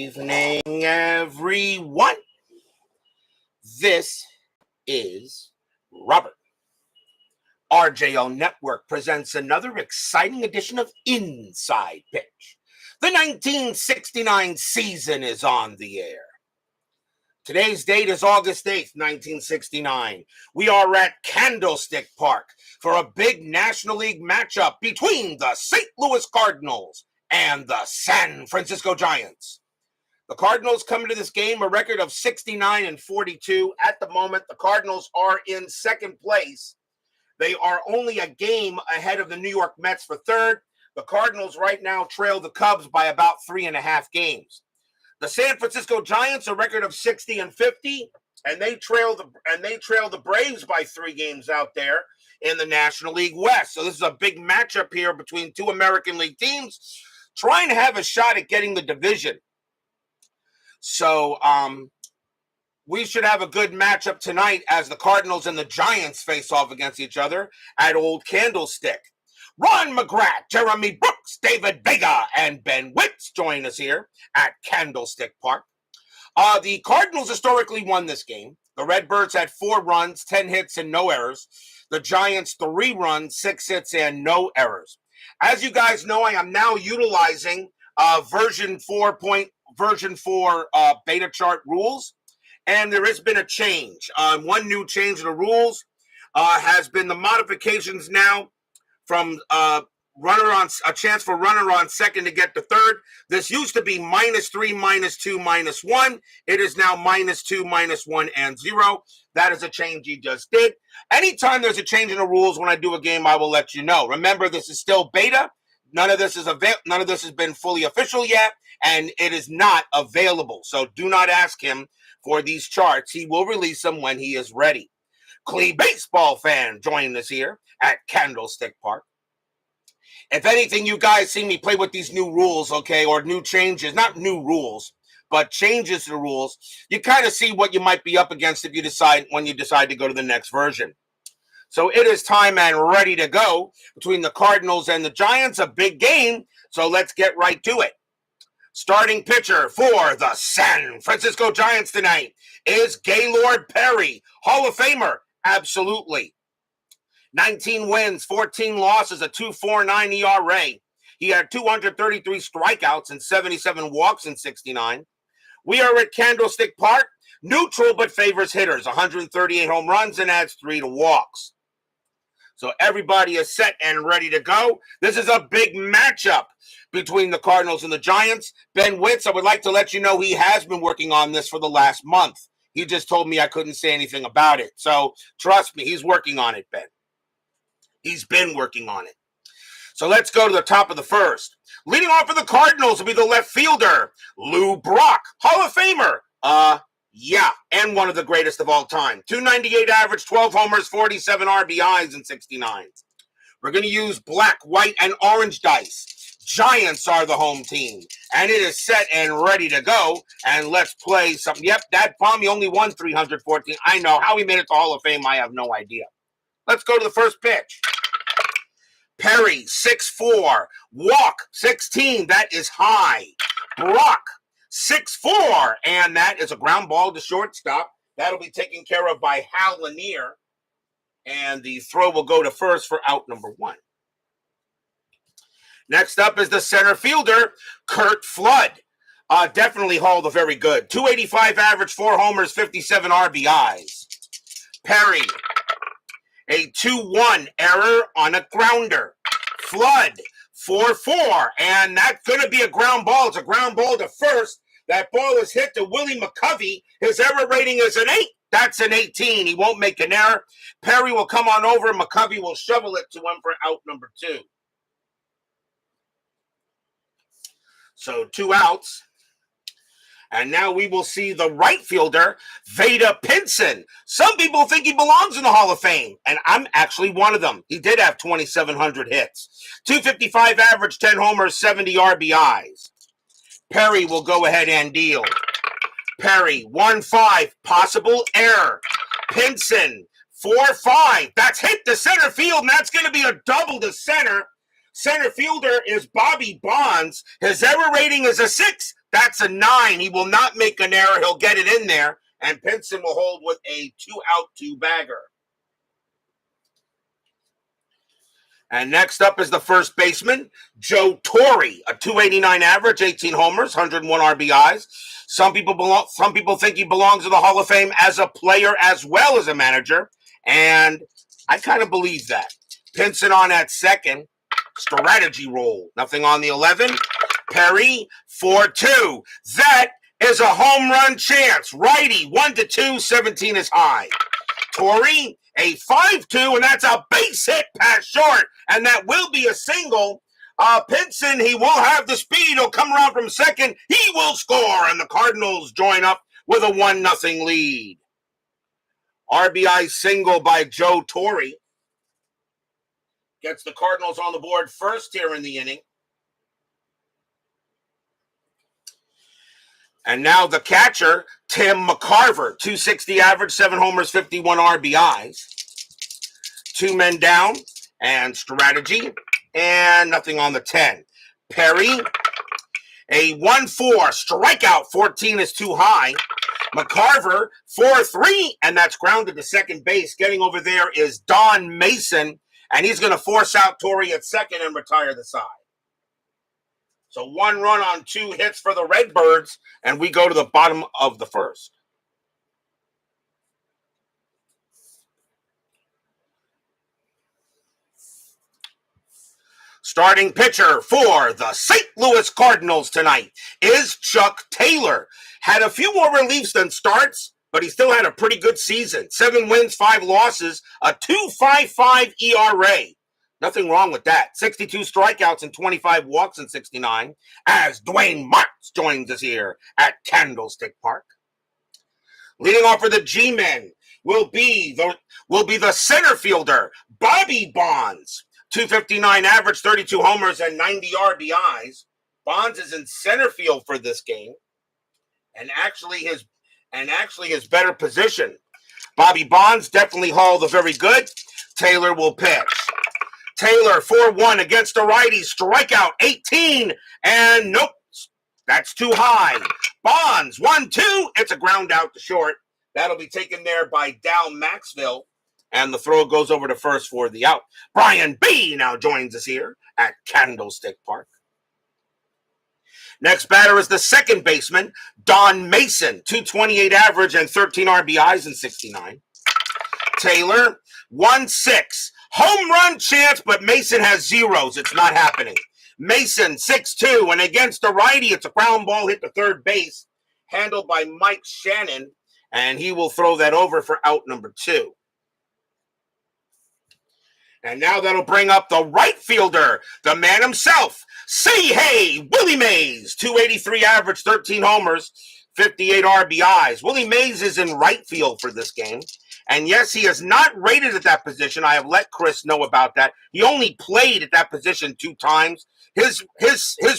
evening, everyone. This is Robert. RJO Network presents another exciting edition of Inside Pitch. The 1969 season is on the air. Today's date is August 8th, 1969. We are at Candlestick Park for a big National League matchup between the St. Louis Cardinals and the San Francisco Giants. The Cardinals come into this game a record of 69-42. At the moment, the Cardinals are in second place. They are only a game ahead of the New York Mets for third. The Cardinals right now trail the Cubs by about 3.5 games. The San Francisco Giants, a record of 60-50, and they trail the Braves by 3 games out there in the National League West. So this is a big matchup here between two American League teams trying to have a shot at getting the division. So we should have a good matchup tonight as the Cardinals and the Giants face off against each other at Old Candlestick. Ron McGrath, Jeremy Brooks, David Vega, and Ben Witz join us here at Candlestick Park. The Cardinals historically won this game. The Redbirds had 4 runs, 10 hits, and no errors. The Giants, 3 runs, 6 hits, and no errors. As you guys know, I am now utilizing version 4 beta chart rules, and there has been a change. One new change in the rules has been the modifications now from a chance for runner on second to get to third. This used to be -3, -2, -1. It is now -2, -1, and 0. That is a change he just did. Anytime there's a change in the rules when I do a game, I will let you know. Remember, this is still beta. None of this has been fully official yet, and it is not available. So do not ask him for these charts. He will release them when he is ready. Clee baseball fan joined us here at Candlestick Park. If anything, you guys see me play with these new rules, okay, or new changes, not new rules, but changes to the rules, you kind of see what you might be up against when you decide to go to the next version. So it is time and ready to go between the Cardinals and the Giants, a big game, so let's get right to it. Starting pitcher for the San Francisco Giants tonight is Gaylord Perry, Hall of Famer, absolutely. 19 wins, 14 losses, a 2.49 ERA. He had 233 strikeouts and 77 walks in 69. We are at Candlestick Park, neutral but favors hitters, 138 home runs and adds 3 to walks. So everybody is set and ready to go. This is a big matchup between the Cardinals and the Giants. Ben Witz, I would like to let you know he has been working on this for the last month. He just told me I couldn't say anything about it. So trust me, he's working on it, Ben. He's been working on it. So let's go to the top of the first. Leading off for the Cardinals will be the left fielder, Lou Brock, Hall of Famer. And one of the greatest of all time. 298 average, 12 homers, 47 RBIs in 69. We're going to use black, white, and orange dice. Giants are the home team. And it is set and ready to go. And let's play something. Yep, that bomb, he only won 314. I know. How he made it to Hall of Fame, I have no idea. Let's go to the first pitch. Perry, 6'4". Walk, 16. That is high. Brock, 6'4", and that is a ground ball to shortstop. That'll be taken care of by Hal Lanier, and the throw will go to first for out number 1. Next up is the center fielder, Curt Flood. Definitely Hall the very good. 285 average, 4 homers, 57 RBIs. Perry, a 2-1 error on a grounder. Flood, 4-4, and that's going to be a ground ball. It's a ground ball to first. That ball is hit to Willie McCovey. His error rating is an 8. That's an 18. He won't make an error. Perry will come on over. McCovey will shovel it to him for out number 2. So 2 outs. And now we will see the right fielder, Vada Pinson. Some people think he belongs in the Hall of Fame, and I'm actually one of them. He did have 2,700 hits. 255 average, 10 homers, 70 RBIs. Perry will go ahead and deal. Perry, 1-5, possible error. Pinson, 4-5. That's hit to center field, and that's going to be a double to center. Center fielder is Bobby Bonds. His error rating is a 6. That's a 9. He will not make an error. He'll get it in there, and Pinson will hold with a 2-out, 2-bagger. And next up is the first baseman, Joe Torre, a 289 average, 18 homers, 101 RBIs. Some people think he belongs in the Hall of Fame as a player as well as a manager, and I kind of believe that. Pinson on at second, strategy roll. Nothing on the 11. Perry, 4-2. That is a home run chance. Righty, 1-2, 17 is high. Torre, a 5-2, and that's a base hit past short, and that will be a single. Pinson, he will have the speed. He'll come around from second. He will score, and the Cardinals join up with a 1-0 lead. RBI single by Joe Torre gets the Cardinals on the board first here in the inning. And now the catcher, Tim McCarver, 260 average, 7 homers, 51 RBIs. 2 men down, and strategy, and nothing on the 10. Perry, a 1-4, strikeout, 14 is too high. McCarver, 4-3, and that's grounded to second base. Getting over there is Don Mason, and he's going to force out Torre at second and retire the side. So 1 run on 2 hits for the Redbirds, and we go to the bottom of the first. Starting pitcher for the St. Louis Cardinals tonight is Chuck Taylor. Had a few more reliefs than starts, but he still had a pretty good season. 7 wins, 5 losses, a 2.55 ERA. Nothing wrong with that. 62 strikeouts and 25 walks in 69, as Dwayne Martz joins us here at Candlestick Park. Leading off for the G-men will be the center fielder, Bobby Bonds. 259 average, 32 homers, and 90 RBIs. Bonds is in center field for this game, and actually his better position. Bobby Bonds definitely hauled the very good. Taylor will pitch. Taylor, 4-1 against a righty, strikeout 18, and nope, that's too high. Bonds, 1-2, it's a ground out to short. That'll be taken there by Dal Maxville, and the throw goes over to first for the out. Brian B. now joins us here at Candlestick Park. Next batter is the second baseman, Don Mason, 228 average and 13 RBIs in 69. Taylor, 1-6. Home run chance, but Mason has zeros. It's not happening. Mason, 6-2, and against a righty, it's a ground ball hit to third base, handled by Mike Shannon, and he will throw that over for out number 2. And now that'll bring up the right fielder, the man himself. Say hey, Willie Mays, 283 average, 13 homers, 58 RBIs. Willie Mays is in right field for this game. And yes, he is not rated at that position. I have let Chris know about that. He only played at that position 2 times. His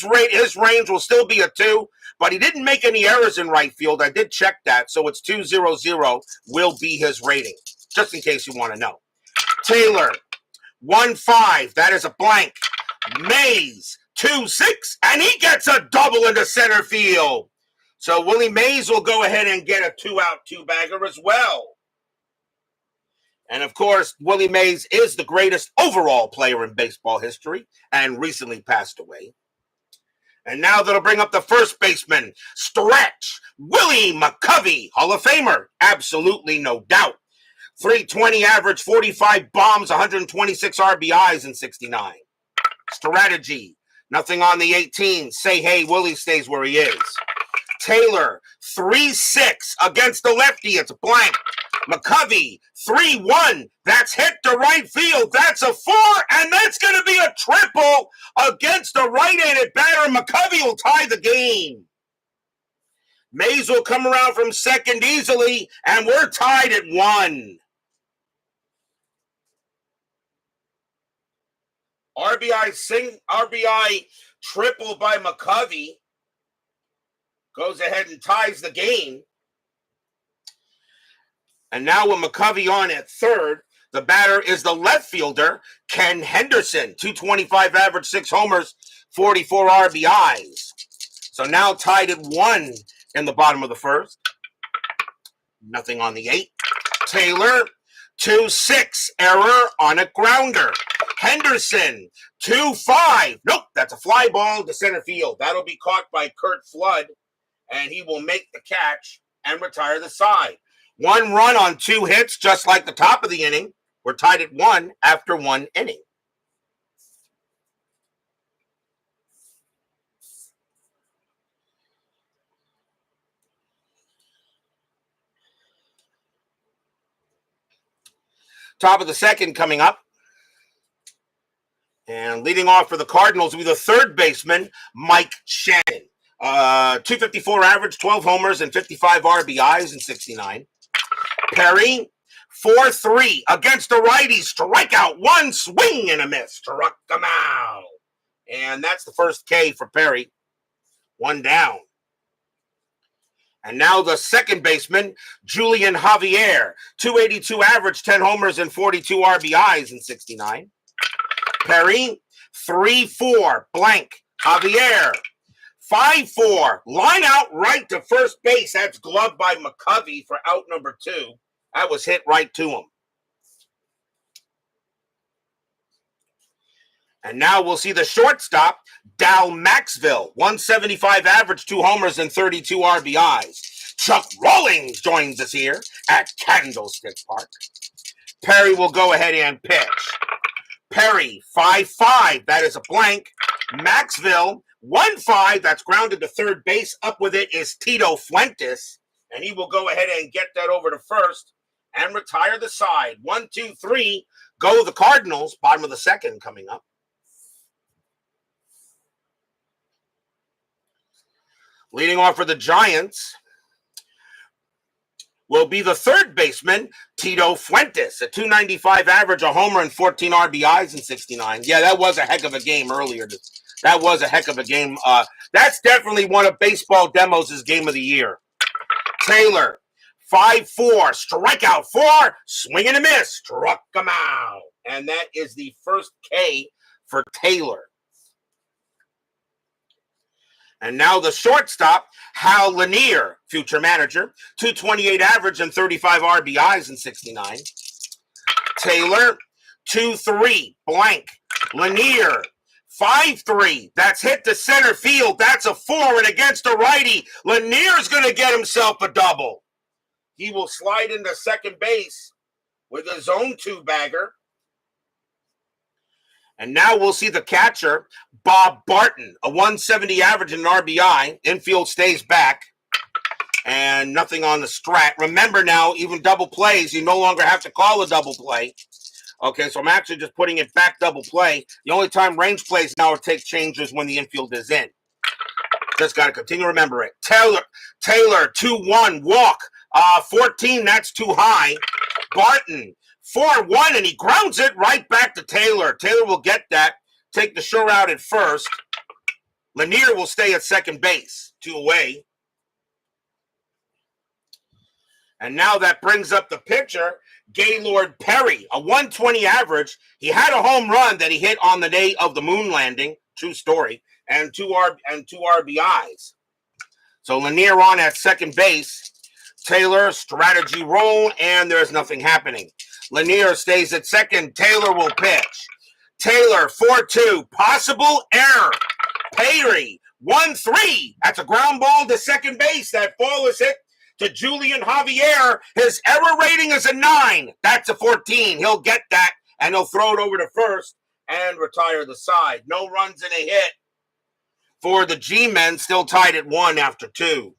range will still be a 2, but he didn't make any errors in right field. I did check that, so it's 2-0-0 will be his rating, just in case you want to know. Taylor, 1-5, that is a blank. Mays, 2-6, and he gets a double into center field. So Willie Mays will go ahead and get a 2-out, 2-bagger as well. And of course, Willie Mays is the greatest overall player in baseball history and recently passed away. And now that'll bring up the first baseman, Stretch Willie McCovey, Hall of Famer, absolutely no doubt. 320 average, 45 bombs, 126 RBIs in 69. Strategy, nothing on the 18. Say hey, Willie stays where he is. Taylor, 3-6 against the lefty. It's blank. McCovey, 3-1. That's hit to right field. That's a 4, and that's going to be a triple against a right-handed batter. McCovey will tie the game. Mays will come around from second easily, and we're tied at 1. RBI triple by McCovey goes ahead and ties the game. And now with McCovey on at third, the batter is the left fielder, Ken Henderson, 225 average, 6 homers, 44 RBIs. So now tied at 1 in the bottom of the first. Nothing on the 8. Taylor, 2-6. Error on a grounder. Henderson, 2-5. Nope, that's a fly ball to center field. That'll be caught by Curt Flood, and he will make the catch and retire the side. 1 run on 2 hits, just like the top of the inning. We're tied at 1 after 1 inning. Top of the second coming up. And leading off for the Cardinals will be the third baseman, Mike Shannon. 254 average, 12 homers, and 55 RBIs in 69. Perry, 4-3 against the righty. Strikeout, 1 swing and a miss. Struck him out. And that's the first K for Perry. 1 down. And now the second baseman, Julian Javier. 282 average, 10 homers, and 42 RBIs in 69. Perry, 3-4, blank. Javier, 5-4. Line out right to first base. That's gloved by McCovey for out number 2. That was hit right to him. And now we'll see the shortstop, Dal Maxville. 175 average, 2 homers, and 32 RBIs. Chuck Rawlings joins us here at Candlestick Park. Perry will go ahead and pitch. Perry, 5-5. That is a blank. Maxville, 1-5. That's grounded to third base. Up with it is Tito Fuentes. And he will go ahead and get that over to first and retire the side. 1, 2, 3. Go the Cardinals. Bottom of the second coming up. Leading off for the Giants will be the third baseman, Tito Fuentes. A 295 average, a homer, and 14 RBIs in 69. Yeah, that was a heck of a game earlier. That was a heck of a game. That's definitely one of Baseball Demos' game of the year. Taylor, 5-4, strikeout 4, swing and a miss, struck him out. And that is the first K for Taylor. And now the shortstop, Hal Lanier, future manager, 228 average and 35 RBIs in 69. Taylor, 2-3, blank. Lanier, 5-3. That's hit to center field. That's a 4, and against a righty, Lanier's going to get himself a double. He will slide into second base with his own 2-bagger. And now we'll see the catcher, Bob Barton, a 170 average and an RBI. Infield stays back. And nothing on the strat. Remember now, even double plays, you no longer have to call a double play. Okay, so I'm actually just putting it back double play. The only time range plays now take changes when the infield is in. Just got to continue to remember it. Taylor, 2-1, walk. 14, that's too high. Barton, 4-1, and he grounds it right back to Taylor. Taylor will get that, take the sure out at first. Lanier will stay at second base, 2 away. And now that brings up the pitcher, Gaylord Perry, a 120 average. He had a home run that he hit on the day of the moon landing, true story, and 2 RBIs. So Lanier on at second base. Taylor, strategy roll, and there's nothing happening. Lanier stays at second. Taylor will pitch. Taylor, 4-2. Possible error. Perry, 1-3. That's a ground ball to second base. That ball is hit to Julian Javier. His error rating is a 9. That's a 14. He'll get that, and he'll throw it over to first and retire the side. No runs and a hit for the G-men, still tied at 1 after 2.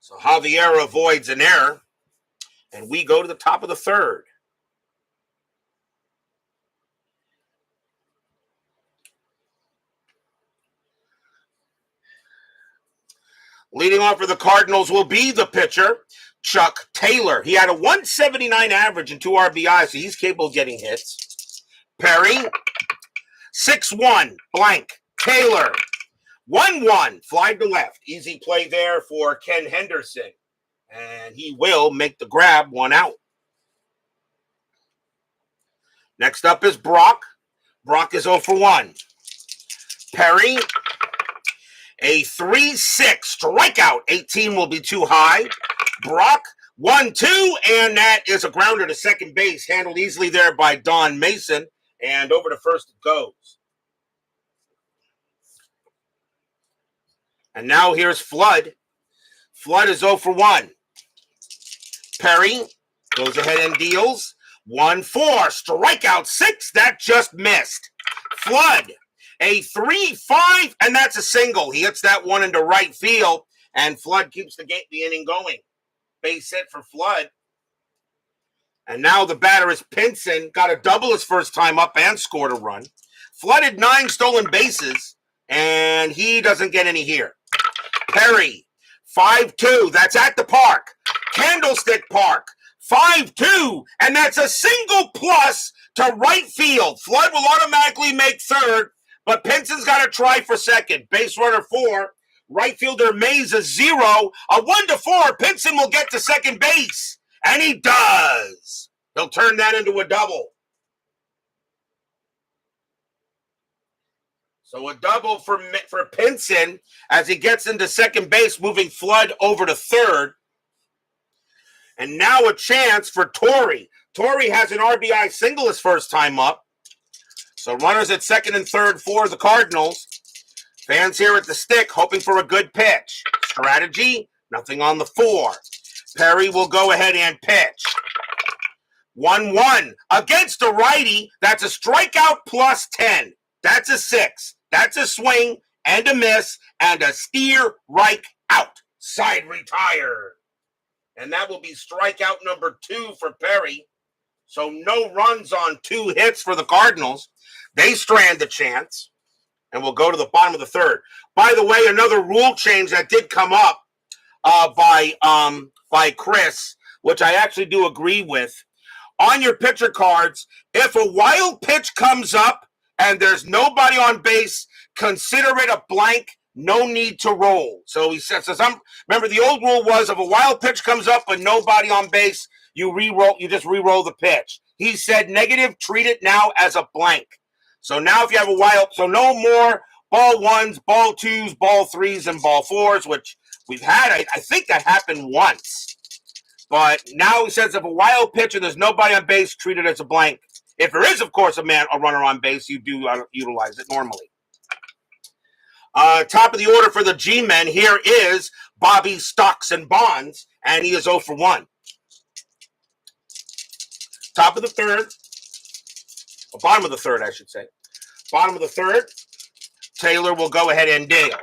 So Javier avoids an error, and we go to the top of the third. Leading off for the Cardinals will be the pitcher, Chuck Taylor. He had a 179 average and 2 RBIs, so he's capable of getting hits. Perry, 6-1, blank. Taylor, 1-1, fly to left. Easy play there for Ken Henderson. And he will make the grab, 1 out. Next up is Brock. Brock is 0 for 1. Perry, a 3-6 strikeout. 18 will be too high. Brock, 1-2, and that is a grounder to second base, handled easily there by Don Mason, and over to first it goes. And now here's Flood. Flood is 0 for 1. Perry goes ahead and deals. 1-4, strikeout 6, that just missed. Flood, a 3-5, and that's a single. He hits that one into right field, and Flood keeps the inning going. Base hit for Flood. And now the batter is Pinson, got a double his first time up and scored a run. Flood had 9 stolen bases, and he doesn't get any here. Perry, 5-2, that's at the park. Candlestick Park, 5-2, and that's a single plus to right field. Flood will automatically make third, but Pinson's got to try for second. Base runner 4. Right fielder Mays is 0. A 1-4. Pinson will get to second base, and he does. He'll turn that into a double. So a double for Pinson as he gets into second base, moving Flood over to third. And now a chance for Torrey. Torrey has an RBI single his first time up. So runners at second and third for the Cardinals. Fans here at the stick hoping for a good pitch. Strategy, nothing on the 4. Perry will go ahead and pitch. 1-1 against a righty. That's a strikeout plus 10. That's a 6. That's a swing and a miss and a steer right out. Side retired. And that will be strikeout number 2 for Perry. So no runs on 2 hits for the Cardinals. They strand the chance. And we'll go to the bottom of the third. By the way, another rule change that did come up by Chris, which I actually do agree with. On your pitcher cards, if a wild pitch comes up and there's nobody on base, consider it a blank. No need to roll. So he says, remember the old rule was if a wild pitch comes up but nobody on base, you just re-roll the pitch. He said negative, treat it now as a blank. So now if you have a wild, so no more ball 1s, ball 2s, ball 3s, and ball 4s, which we've had. I think that happened once. But now he says if a wild pitch and there's nobody on base, treat it as a blank. If there is, of course, a runner on base, you do utilize it normally. Top of the order for the G-men, here is Bobby Stocks and Bonds, and he is 0 for 1. Top of the third, or bottom of the third, I should say. Bottom of the third, Taylor will go ahead and deal.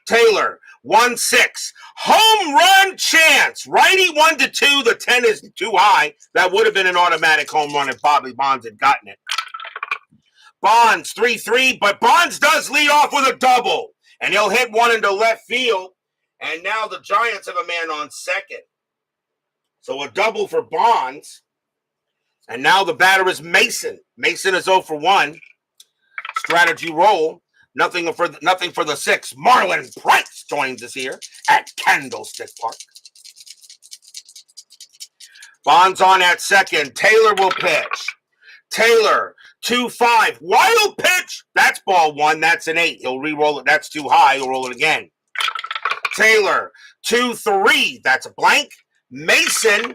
Taylor, 1-6. Home run chance. Righty 1-2. The 10 is too high. That would have been an automatic home run if Bobby Bonds had gotten it. Bonds, 3-3, but Bonds does lead off with a double. And he'll hit one into left field. And now the Giants have a man on second. So a double for Bonds. And now the batter is Mason. Mason is 0 for 1. Strategy roll. Nothing for the 6. Marlon Price joins us here at Candlestick Park. Bonds on at second. Taylor will pitch. Taylor, 2-5. Wild pitch. That's ball 1. That's an 8. He'll re-roll it. That's too high. He'll roll it again. Taylor, 2-3. That's a blank. Mason,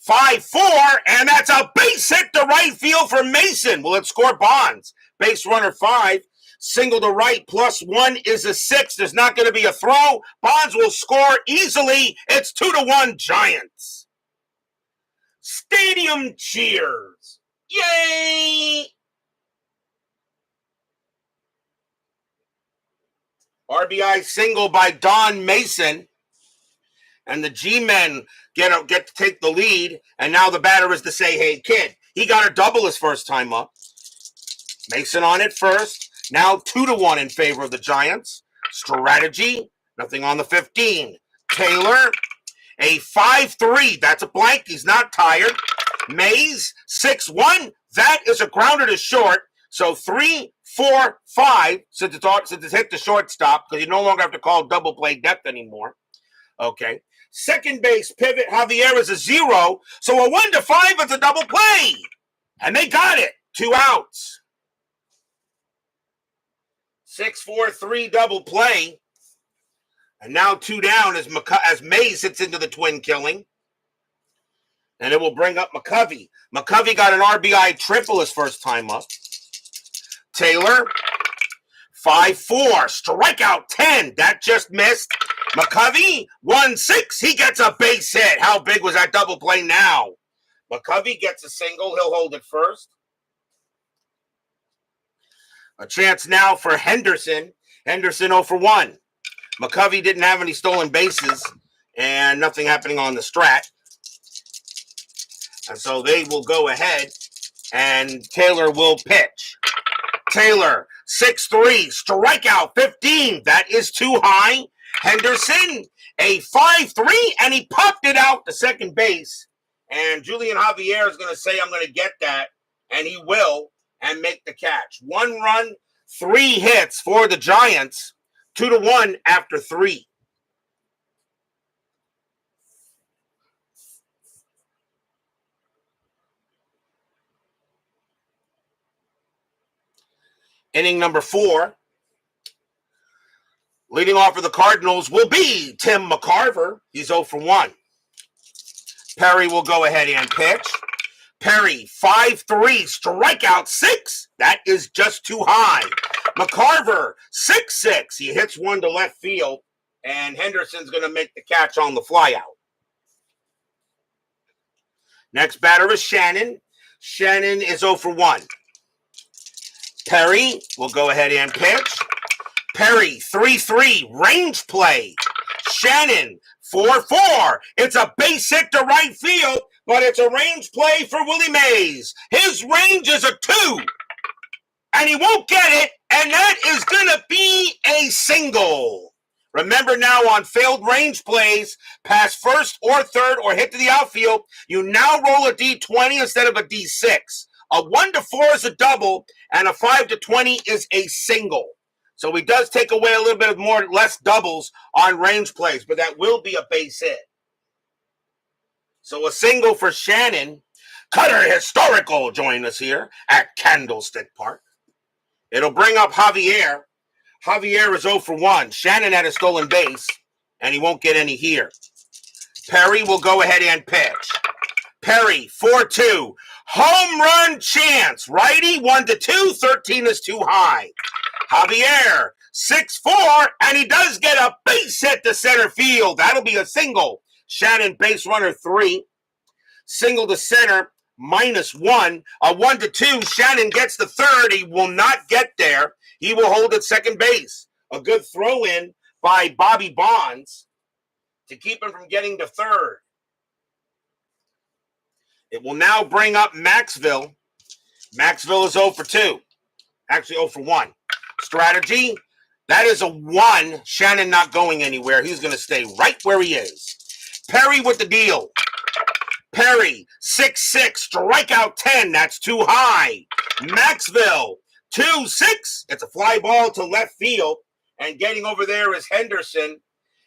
5-4. And that's a base hit to right field for Mason. Will it score Bonds? Base runner 5. Single to right, plus 1 is a 6. There's not going to be a throw. Bonds will score easily. It's 2-1 Giants. Stadium cheers. Yay! RBI single by Don Mason. And the G-men get to take the lead. And now the batter is the Say Hey Kid. He got a double his first time up. Mason on it first. Now 2-1 in favor of the Giants. Strategy, nothing on the 15. Taylor, a 5-3. That's a blank. He's not tired. Mays, 6-1. That is a grounder to short. So 3, 4, 5, since it's hit the shortstop, because you no longer have to call double play depth anymore. Okay. Second base pivot, Javier is a 0. So a 1-5 is a double play. And they got it. 2 outs. 6-4-3 double play. And now 2 down as Mays hits into the twin killing. And it will bring up McCovey. McCovey got an RBI triple his first time up. Taylor, 5-4, strikeout 10. That just missed. McCovey, 1-6. He gets a base hit. How big was that double play now? McCovey gets a single. He'll hold it first. A chance now for Henderson. Henderson 0 for 1. McCovey didn't have any stolen bases and nothing happening on the strat. And so they will go ahead and Taylor will pitch. Taylor, 6-3, strikeout 15. That is too high. Henderson, a 5-3, and he popped it out to second base. And Julian Javier is going to say, I'm going to get that. And he will, and make the catch. 1 run, 3 hits for the Giants. 2-1 after 3. Inning number 4. Leading off for the Cardinals will be Tim McCarver. He's 0 for 1. Perry will go ahead and pitch. Perry, 5-3, strikeout 6. That is just too high. McCarver, 6-6. He hits one to left field, and Henderson's going to make the catch on the flyout. Next batter is Shannon. Shannon is 0 for 1. Perry will go ahead and pitch. Perry, 3-3, range play. Shannon, 4-4. It's a base hit to right field, but it's a range play for Willie Mays. His range is a 2, and he won't get it, and that is going to be a single. Remember now, on failed range plays, pass first or third or hit to the outfield, you now roll a D20 instead of a D6. A 1-4 is a double, and a 5-20 is a single. So he does take away a little bit of less doubles on range plays, but that will be a base hit. So a single for Shannon. Cutter Historical join us here at Candlestick Park. It'll bring up Javier. Javier is 0 for 1. Shannon had a stolen base, and he won't get any here. Perry will go ahead and pitch. Perry, 4-2. Home run chance. Righty, 1-2. 13 is too high. Javier, 6-4, and he does get a base hit to center field. That'll be a single. Shannon, base runner 3. Single to center, -1. A 1-2. Shannon gets the third. He will not get there. He will hold at second base. A good throw in by Bobby Bonds to keep him from getting to third. It will now bring up Maxville. Maxville is 0 for 2. Actually 0 for 1. Strategy, that is a 1. Shannon not going anywhere. He's going to stay right where he is. Perry with the deal. Perry, 6-6, strikeout 10. That's too high. Maxville, 2-6. It's a fly ball to left field. And getting over there is Henderson.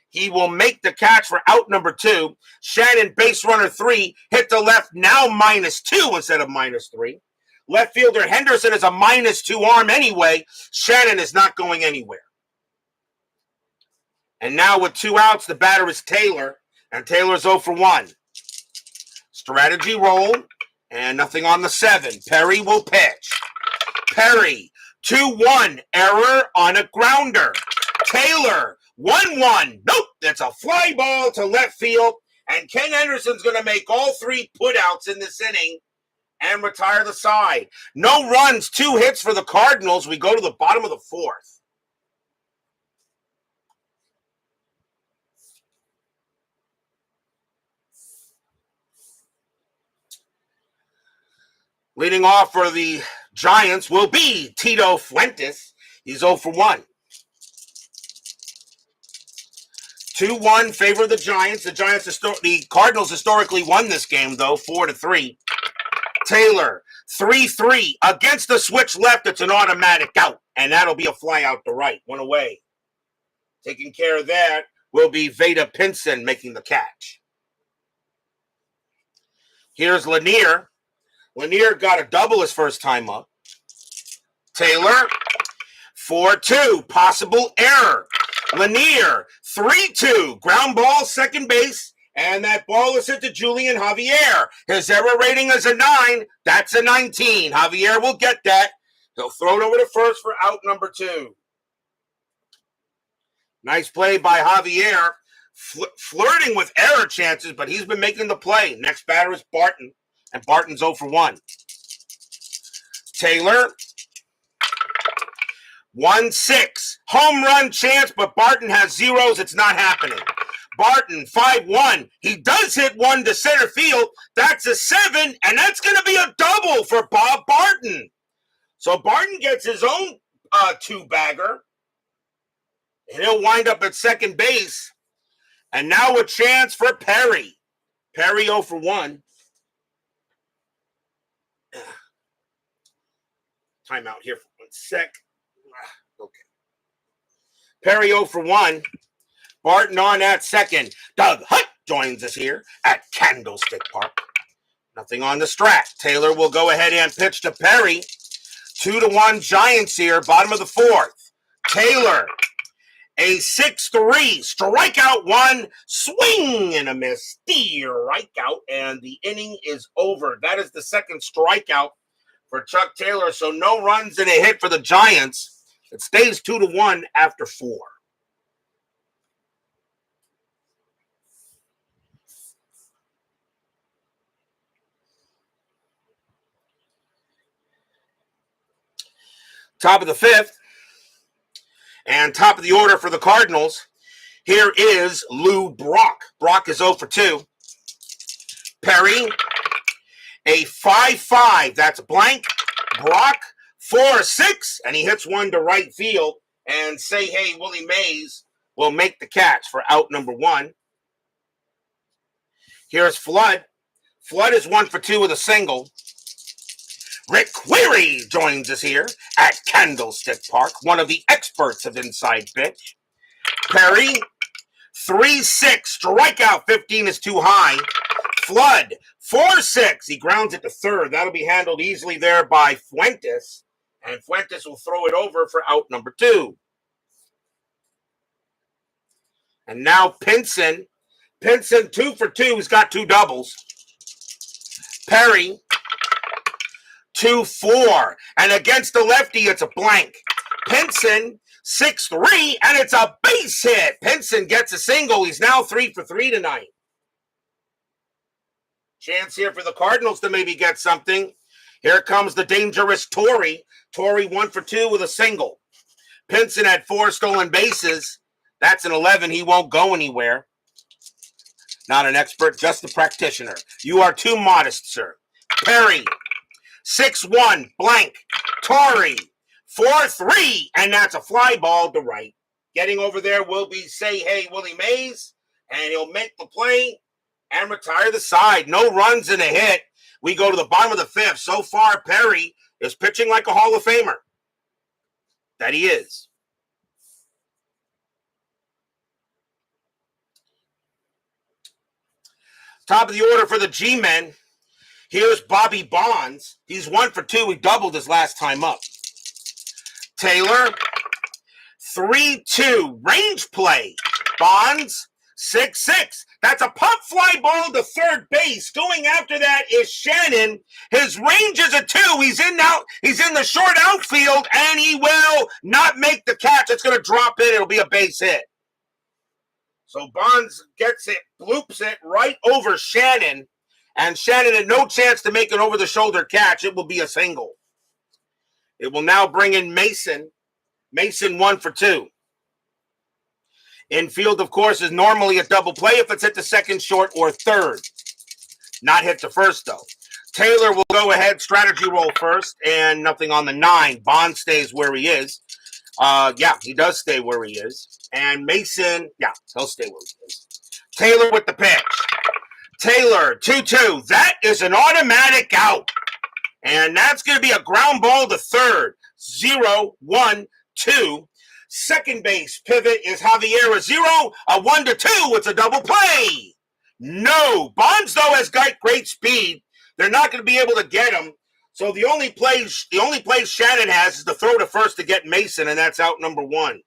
He will make the catch for out number 2. Shannon, base runner 3, hit the left, now -2 instead of -3. Left fielder Henderson is a -2 arm anyway. Shannon is not going anywhere. And now with 2 outs, the batter is Taylor. And Taylor's 0 for 1. Strategy roll. And nothing on the 7. Perry will pitch. Perry, 2-1. Error on a grounder. Taylor, 1-1. Nope, that's a fly ball to left field. And Ken Henderson's going to make all 3 putouts in this inning and retire the side. No runs, 2 hits for the Cardinals. We go to the bottom of the 4th. Leading off for the Giants will be Tito Fuentes. He's 0 for 1. 2-1 favor the Giants. The Cardinals historically won this game, though, 4-3. Taylor, 3-3. Against the switch left, it's an automatic out. And that'll be a fly out to right. 1 away. Taking care of that will be Veda Pinson making the catch. Here's Lanier. Lanier got a double his first time up. Taylor, 4-2, possible error. Lanier, 3-2, ground ball, second base, and that ball is hit to Julian Javier. His error rating is a 9. That's a 19. Javier will get that. He'll throw it over to first for out number 2. Nice play by Javier, flirting with error chances, but he's been making the play. Next batter is Barton, and Barton's 0 for 1. Taylor, 1-6. Home run chance, but Barton has zeros. It's not happening. Barton, 5-1. He does hit one to center field. That's a 7, and that's going to be a double for Bob Barton. So Barton gets his own 2-bagger, and he'll wind up at second base. And now a chance for Perry. Perry 0 for 1. Time out here for 1 sec. Okay. Perry 0 for 1. Barton on at second. Doug Hutt joins us here at Candlestick Park. Nothing on the strat. Taylor will go ahead and pitch to Perry. 2-1 Giants here, bottom of the 4th. Taylor, a 6-3, strikeout 1, swing and a miss, strikeout, and the inning is over. That is the second strikeout for Chuck Taylor, so no runs and a hit for the Giants. It stays 2-1 after 4. Top of the 5th, and top of the order for the Cardinals. Here is Lou Brock. Brock is 0 for 2. Perry, a 5-5. That's blank. Brock, 4-6, and he hits one to right field. And Say Hey Willie Mays will make the catch for out number 1. Here's Flood. Flood is 1 for 2 with a single. Rick Query joins us here at Candlestick Park, one of the experts of inside pitch. Perry, 3-6, strikeout 15 is too high. Flood, 4-6, he grounds it to third. That'll be handled easily there by Fuentes, and Fuentes will throw it over for out number 2. And now Pinson. Pinson, 2 for 2, he's got 2 doubles. Perry, 2-4, and against the lefty, it's a blank. Pinson, 6-3, and it's a base hit. Pinson gets a single. He's now 3 for 3 tonight. Chance here for the Cardinals to maybe get something. Here comes the dangerous Torrey. Torrey 1 for 2 with a single. Pinson had 4 stolen bases. That's an 11. He won't go anywhere. Not an expert, just a practitioner. You are too modest, sir. Perry, 6-1, blank. Torrey, 4-3, and that's a fly ball to right. Getting over there will be Say Hey Willie Mays, and he'll make the play and retire the side. No runs and a hit. We go to the bottom of the 5th. So far, Perry is pitching like a Hall of Famer. That he is. Top of the order for the G-men. Here's Bobby Bonds. He's 1 for 2. He doubled his last time up. Taylor, 3-2. Range play. Bonds, 6-6. That's a pop fly ball to third base. Going after that is Shannon. His range is a 2. He's in the short outfield, and he will not make the catch. It's going to drop in. It'll be a base hit. So Bonds gets it, bloops it right over Shannon. And Shannon had no chance to make an over-the-shoulder catch. It will be a single. It will now bring in Mason. Mason 1 for 2. Infield, of course, is normally a double play if it's hit to second, short, or third. Not hit to first, though. Taylor will go ahead, strategy roll first, and nothing on the 9. Bond stays where he is. Yeah, he does stay where he is. And Mason, yeah, he'll stay where he is. Taylor with the pitch. Taylor, 2-2. That is an automatic out. And that's going to be a ground ball to third. 0-1-2. Second base pivot is Javier, a 0. A 1-2. It's a double play. No. Bonds, though, has got great speed. They're not going to be able to get him. So the only play Shannon has is to throw to first to get Mason, and that's out number 1.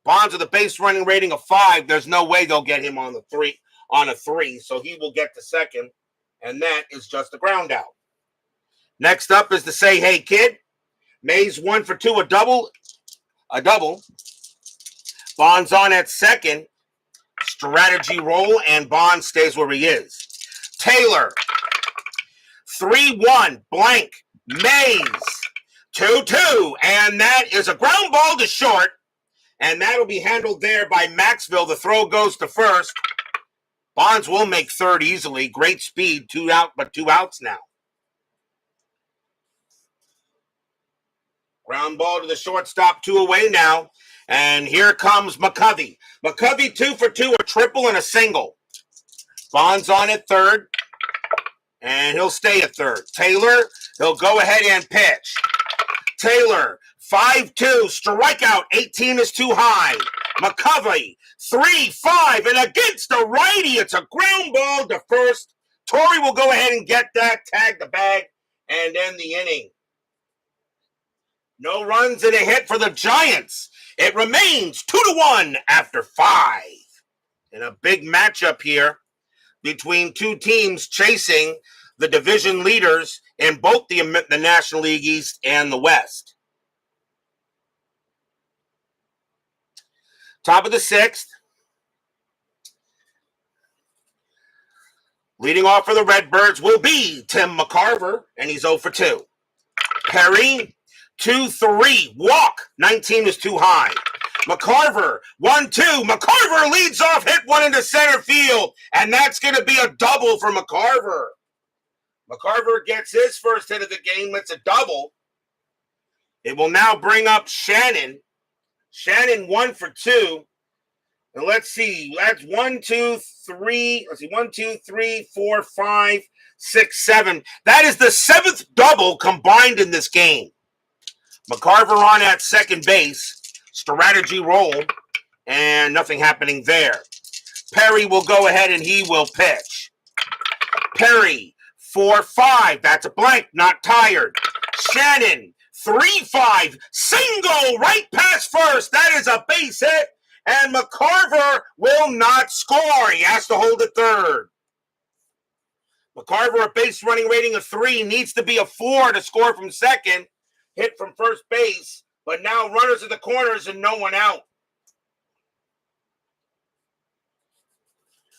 Bonds with a base running rating of 5. There's no way they'll get him on a 3, so he will get to second, and that is just a ground out. Next up is to say, hey kid, Mays 1 for 2, a double. Bonds on at second. Strategy roll, and Bond stays where he is. Taylor, 3-1, blank. Mays, 2-2, and that is a ground ball to short, and that'll be handled there by Maxville. The throw goes to first. Bonds will make third easily. Great speed, 2 out, but 2 outs now. Ground ball to the shortstop, 2 away now. And here comes McCovey. McCovey 2 for 2, a triple and a single. Bonds on at third, and he'll stay at third. Taylor, he'll go ahead and pitch. Taylor, 5-2, strikeout, 18 is too high. McCovey, 3-5, and against the righty, it's a ground ball to first. Torrey will go ahead and get that, tag the bag, and end the inning. No runs and a hit for the Giants. It remains 2-1 after 5. In a big matchup here between two teams chasing the division leaders in both the National League East and the West. Top of the 6th. Leading off for the Redbirds will be Tim McCarver, and he's 0 for 2. Perry, 2-3, walk, 19 is too high. McCarver, 1-2. McCarver leads off, hit one into center field, and that's going to be a double for McCarver. McCarver gets his first hit of the game. It's a double. It will now bring up Shannon. Shannon 1 for 2. And let's see. That's 1, 2, 3. Let's see. 1, 2, 3, 4, 5, 6, 7. That is the 7th double combined in this game. McCarver on at second base. Strategy roll. And nothing happening there. Perry will go ahead and he will pitch. Perry, 4-5. That's a blank. Not tired. Shannon, 3-5. Single right past first. That is a base hit. And McCarver will not score. He has to hold it third. McCarver, a base running rating of 3, needs to be a 4 to score from second. Hit from first base. But now runners at the corners and no one out.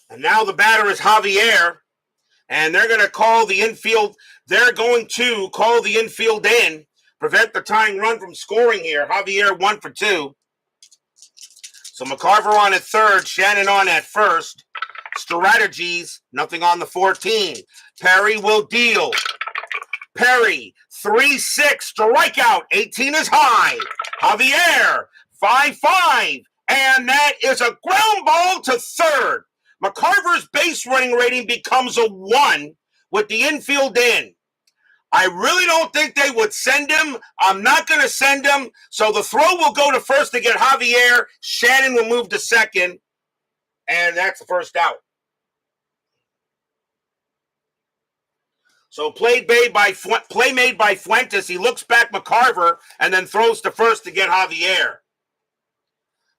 And now the batter is Javier. And they're going to call the infield. They're going to call the infield in. Prevent the tying run from scoring here. Javier 1 for 2. So McCarver on at third. Shannon on at first. Strategies. Nothing on the 14. Perry will deal. Perry, 3-6. Strikeout. 18 is high. Javier, 5-5. And that is a ground ball to third. McCarver's base running rating becomes a 1 with the infield in. I really don't think they would send him. I'm not going to send him. So the throw will go to first to get Javier. Shannon will move to second. And that's the first out. So play made by Fuentes. He looks back McCarver and then throws to first to get Javier.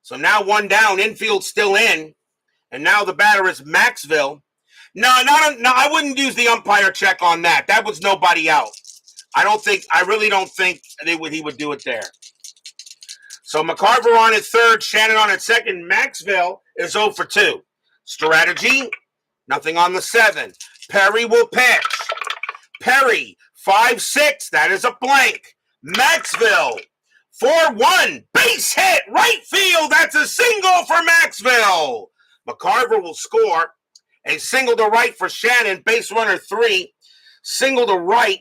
So now 1 down. Infield still in. And now the batter is Maxville. No, I wouldn't use the umpire check on that. That was nobody out. I really don't think he would do it there. So McCarver on at third, Shannon on at second. Maxville is 0 for 2. Strategy, nothing on the 7. Perry will pitch. Perry, 5-6. That is a blank. Maxville, 4-1. Base hit, right field. That's a single for Maxville. McCarver will score. A single to right for Shannon. Base runner 3. Single to right.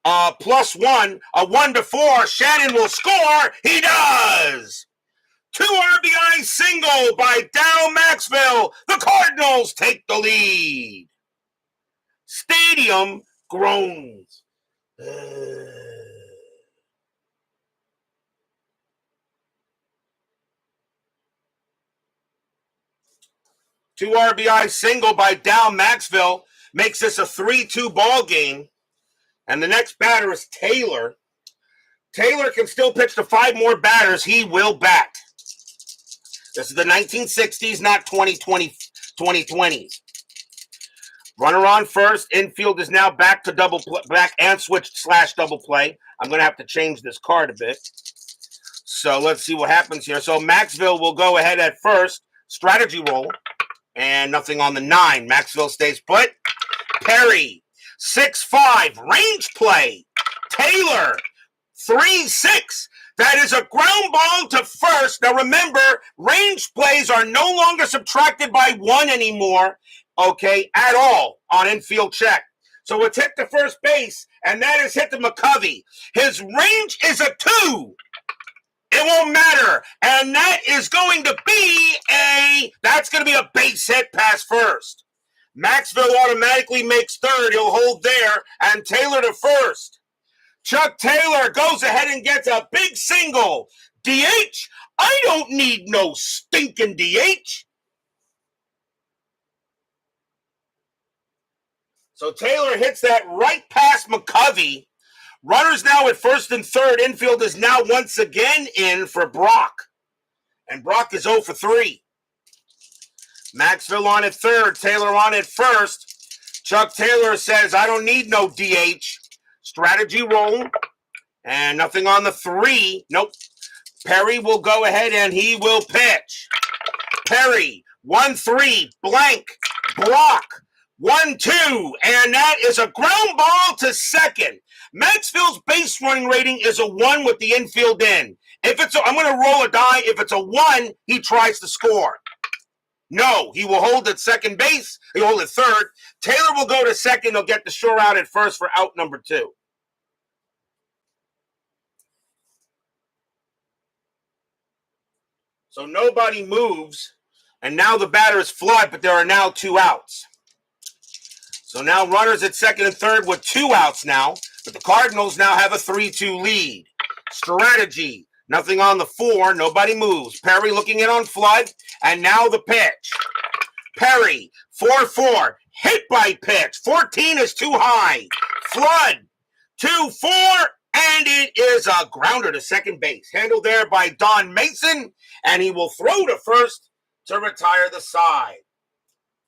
+1. A 1-4. Shannon will score. He does. 2 RBI single by Dow Maxville. The Cardinals take the lead. Stadium groans. 2 RBI single by Dow Maxville makes this a 3-2 ball game. And the next batter is Taylor. Taylor can still pitch to 5 more batters. He will bat. This is the 1960s, not 2020s. Runner on first. Infield is now back to back and switched / double play. I'm going to have to change this card a bit. So let's see what happens here. So Maxville will go ahead at first. Strategy roll. And nothing on the 9. Maxville stays put. Perry, 6-5. Range play. Taylor, 3-6. That is a ground ball to first. Now remember, range plays are no longer subtracted by 1 anymore, okay, at all on infield check. So it's hit to first base, and that is hit to McCovey. His range is a 2. It won't matter. And that is going to be a base hit past first. Maxville automatically makes third. He'll hold there, and Taylor to first. Chuck Taylor goes ahead and gets a big single. DH? I don't need no stinking DH. So Taylor hits that right past McCovey. Runners now at first and third. Infield is now once again in for Brock. And Brock is 0 for 3. Maxville on at third. Taylor on at first. Chuck Taylor says, I don't need no DH. Strategy roll. And nothing on the 3. Nope. Perry will go ahead and he will pitch. Perry, 1-3, blank, Brock, 1-2, and that is a ground ball to second. Maxville's base running rating is a 1 with the infield in. I'm going to roll a die. If it's a 1, he tries to score. No, he will hold at second base. He'll hold at third. Taylor will go to second. He'll get the sure out at first for out number 2. So nobody moves, and now the batter is Flood, but there are now 2 outs. So now runners at second and third with 2 outs now, but the Cardinals now have a 3-2 lead. Strategy, nothing on the 4, nobody moves. Perry looking in on Flood, and now the pitch. Perry, 4-4, hit by pitch. 14 is too high. Flood, 2-4, and it is a grounder to second base. Handled there by Don Mason, and he will throw to first to retire the side.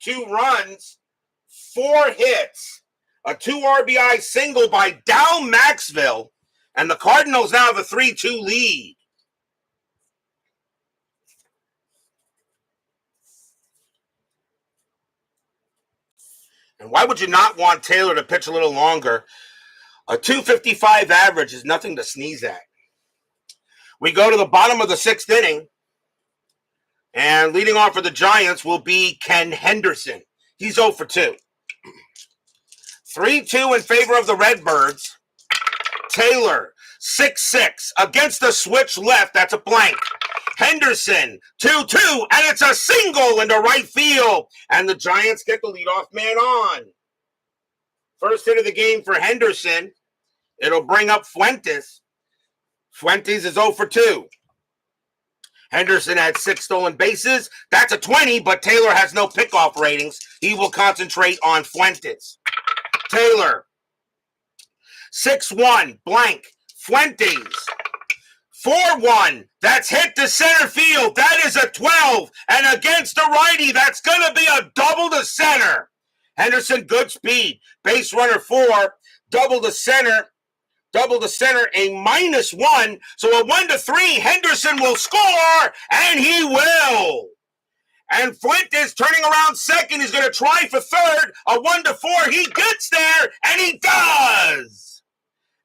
2 runs, 4 hits, a 2 RBI single by Dow Maxville, and the Cardinals now have a 3-2 lead. And why would you not want Taylor to pitch a little longer? A 255 average is nothing to sneeze at. We go to the bottom of the 6th inning, and leading off for the Giants will be Ken Henderson. He's 0 for 2. 3-2 in favor of the Redbirds. Taylor, 6-6 against the switch left. That's a blank. Henderson, 2-2, and it's a single into right field. And the Giants get the leadoff man on. First hit of the game for Henderson. It'll bring up Fuentes. Fuentes is 0 for 2. Henderson had 6 stolen bases. That's a 20, but Taylor has no pickoff ratings. He will concentrate on Fuentes. Taylor, 6-1, blank. Fuentes, 4-1. That's hit to center field. That is a 12. And against a righty, that's going to be a double to center. Henderson, good speed. Base runner 4, double to center, a -1. So a 1-3, Henderson will score, and he will. And Fuentes turning around second is going to try for third. A 1-4, he gets there, and he does.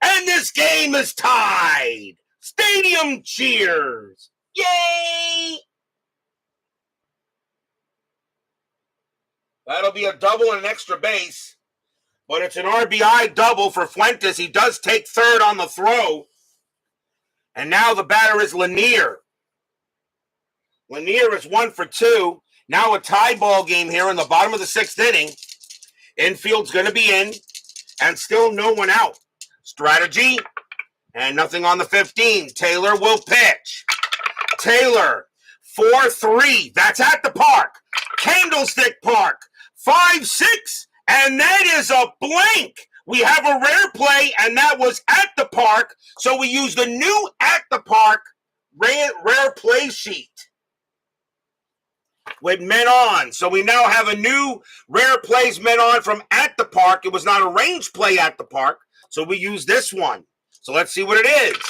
And this game is tied. Stadium cheers. Yay! That'll be a double and an extra base. But it's an RBI double for Fuentes. He does take third on the throw. And now the batter is Lanier. Lanier is 1 for 2. Now a tie ball game here in the bottom of the 6th inning. Infield's going to be in. And still no one out. Strategy. And nothing on the 15. Taylor will pitch. Taylor, 4-3. That's at the park. Candlestick Park. 5-6. And that is a blank. We have a rare play, and that was at the park. So we use the new at the park rare play sheet with men on. So we now have a new rare plays men on from at the park. It was not a range play at the park, so we use this one. So let's see what it is.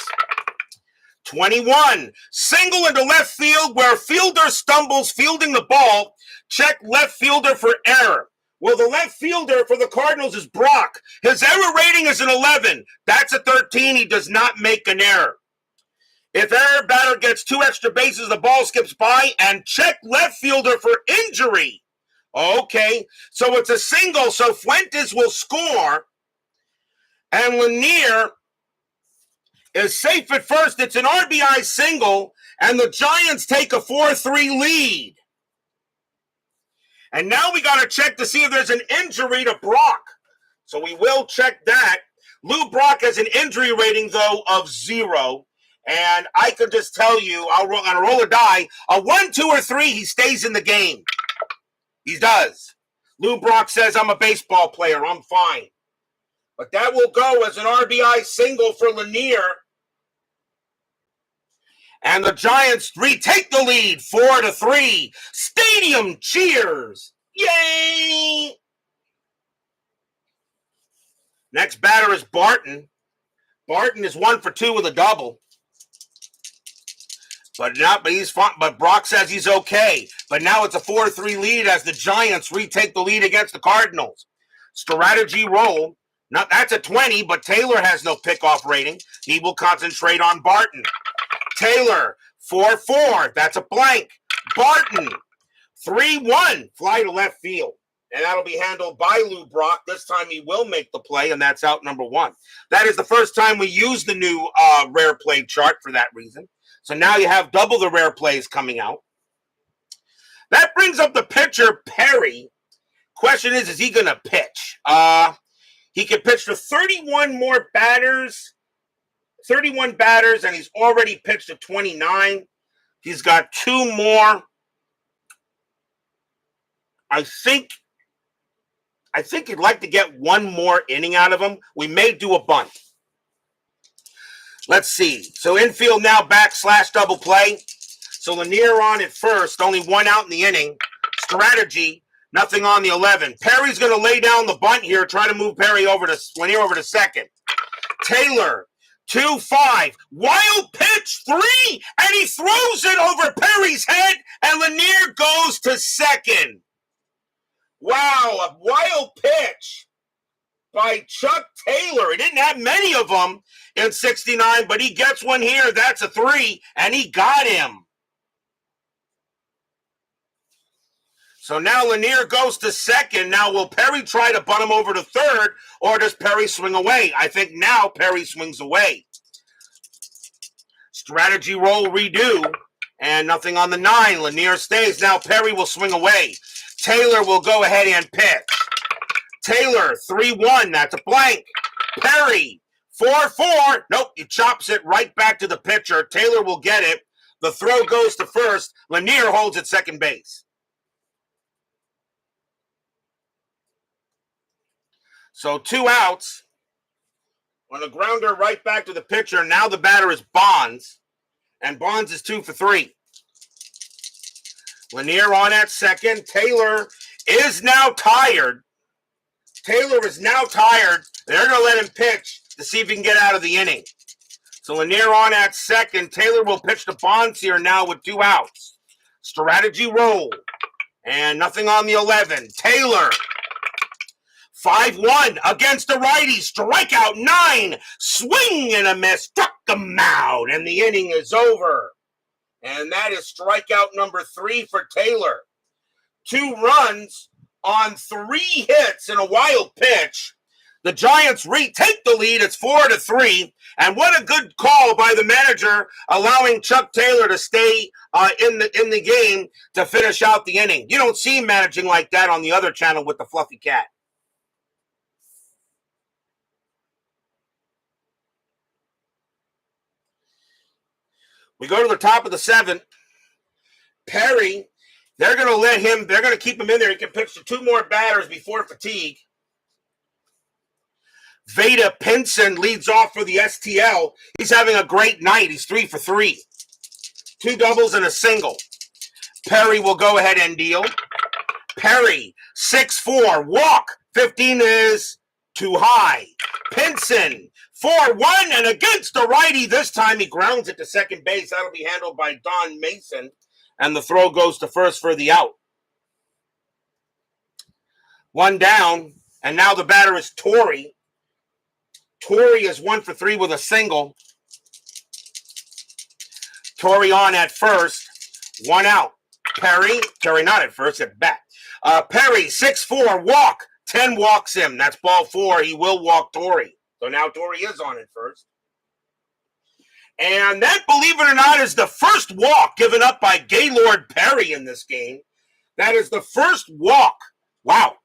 21, single into left field where fielder stumbles fielding the ball. Check left fielder for error. Well, the left fielder for the Cardinals is Brock. His error rating is an 11. That's a 13. He does not make an error. If error batter gets 2 extra bases, the ball skips by, and check left fielder for injury. Okay, so it's a single, so Fuentes will score, and Lanier is safe at first. It's an RBI single, and the Giants take a 4-3 lead. And now we got to check to see if there's an injury to Brock. So we will check that. Lou Brock has an injury rating, though, of 0. And I can just tell you, on a roll or die, a 1, 2, or 3, he stays in the game. He does. Lou Brock says, I'm a baseball player. I'm fine. But that will go as an RBI single for Lanier. And the Giants retake the lead, 4-3. Stadium cheers. Yay! Next batter is Barton. Barton is 1 for 2 with a double. But he's fine. But Brock says he's okay. But now it's a 4-3 lead as the Giants retake the lead against the Cardinals. Strategy roll. Now that's a 20, but Taylor has no pickoff rating. He will concentrate on Barton. Taylor, 4-4. That's a blank. Barton, 3-1. Fly to left field. And that'll be handled by Lou Brock. This time he will make the play, and that's out number 1. That is the first time we use the new rare play chart for that reason. So now you have double the rare plays coming out. That brings up the pitcher, Perry. Question is he going to pitch? He can pitch to 31 more batters. 31 batters, and he's already pitched to 29. He's got 2 more. I think he'd like to get 1 more inning out of him. We may do a bunt. Let's see. So infield now back/double play. So Lanier on at first, only 1 out in the inning. Strategy, nothing on the 11. Perry's going to lay down the bunt here, try to move Lanier over to second. Taylor, 2-5. Wild pitch, 3, and he throws it over Perry's head, and Lanier goes to second. Wow, a wild pitch by Chuck Taylor. He didn't have many of them in 69, but he gets one here. That's a 3, and he got him. So now Lanier goes to second. Now will Perry try to bunt him over to third, or does Perry swing away? I think now Perry swings away. Strategy roll redo, and nothing on the 9. Lanier stays. Now Perry will swing away. Taylor will go ahead and pitch. Taylor, 3-1. That's a blank. Perry, 4-4. Nope, he chops it right back to the pitcher. Taylor will get it. The throw goes to first. Lanier holds at second base. So 2 outs. On a grounder right back to the pitcher. Now the batter is Bonds. And Bonds is 2 for 3. Lanier on at second. Taylor is now tired. Taylor is now tired. They're going to let him pitch to see if he can get out of the inning. So Lanier on at second. Taylor will pitch to Bonds here now with 2 outs. Strategy roll. And nothing on the 11. Taylor, 5-1 against the righty. Strikeout 9. Swing and a miss. Struck him out. And the inning is over. And that is strikeout number 3 for Taylor. 2 runs on 3 hits in a wild pitch. The Giants retake the lead. It's 4-3. And what a good call by the manager, allowing Chuck Taylor to stay in the game to finish out the inning. You don't see him managing like that on the other channel with the fluffy cat. We go to the top of the 7th. Perry, they're going to keep him in there. He can pitch to 2 more batters before fatigue. Veda Pinson leads off for the STL. He's having a great night. He's 3 for 3. 2 doubles and a single. Perry will go ahead and deal. Perry, 6-4, walk. 15 is too high. Pinson, 4-1, and against the righty. This time he grounds it to second base. That'll be handled by Don Mason, and the throw goes to first for the out. 1 down, and now the batter is Torrey. Torrey is 1 for 3 with a single. Torrey on at first. 1 out. Perry not at first, at bat. Perry, 6-4, walk. 10 walks him. That's ball 4. He will walk Torrey. So now Torrey is on at first. And that, believe it or not, is the first walk given up by Gaylord Perry in this game. That is the first walk. Wow.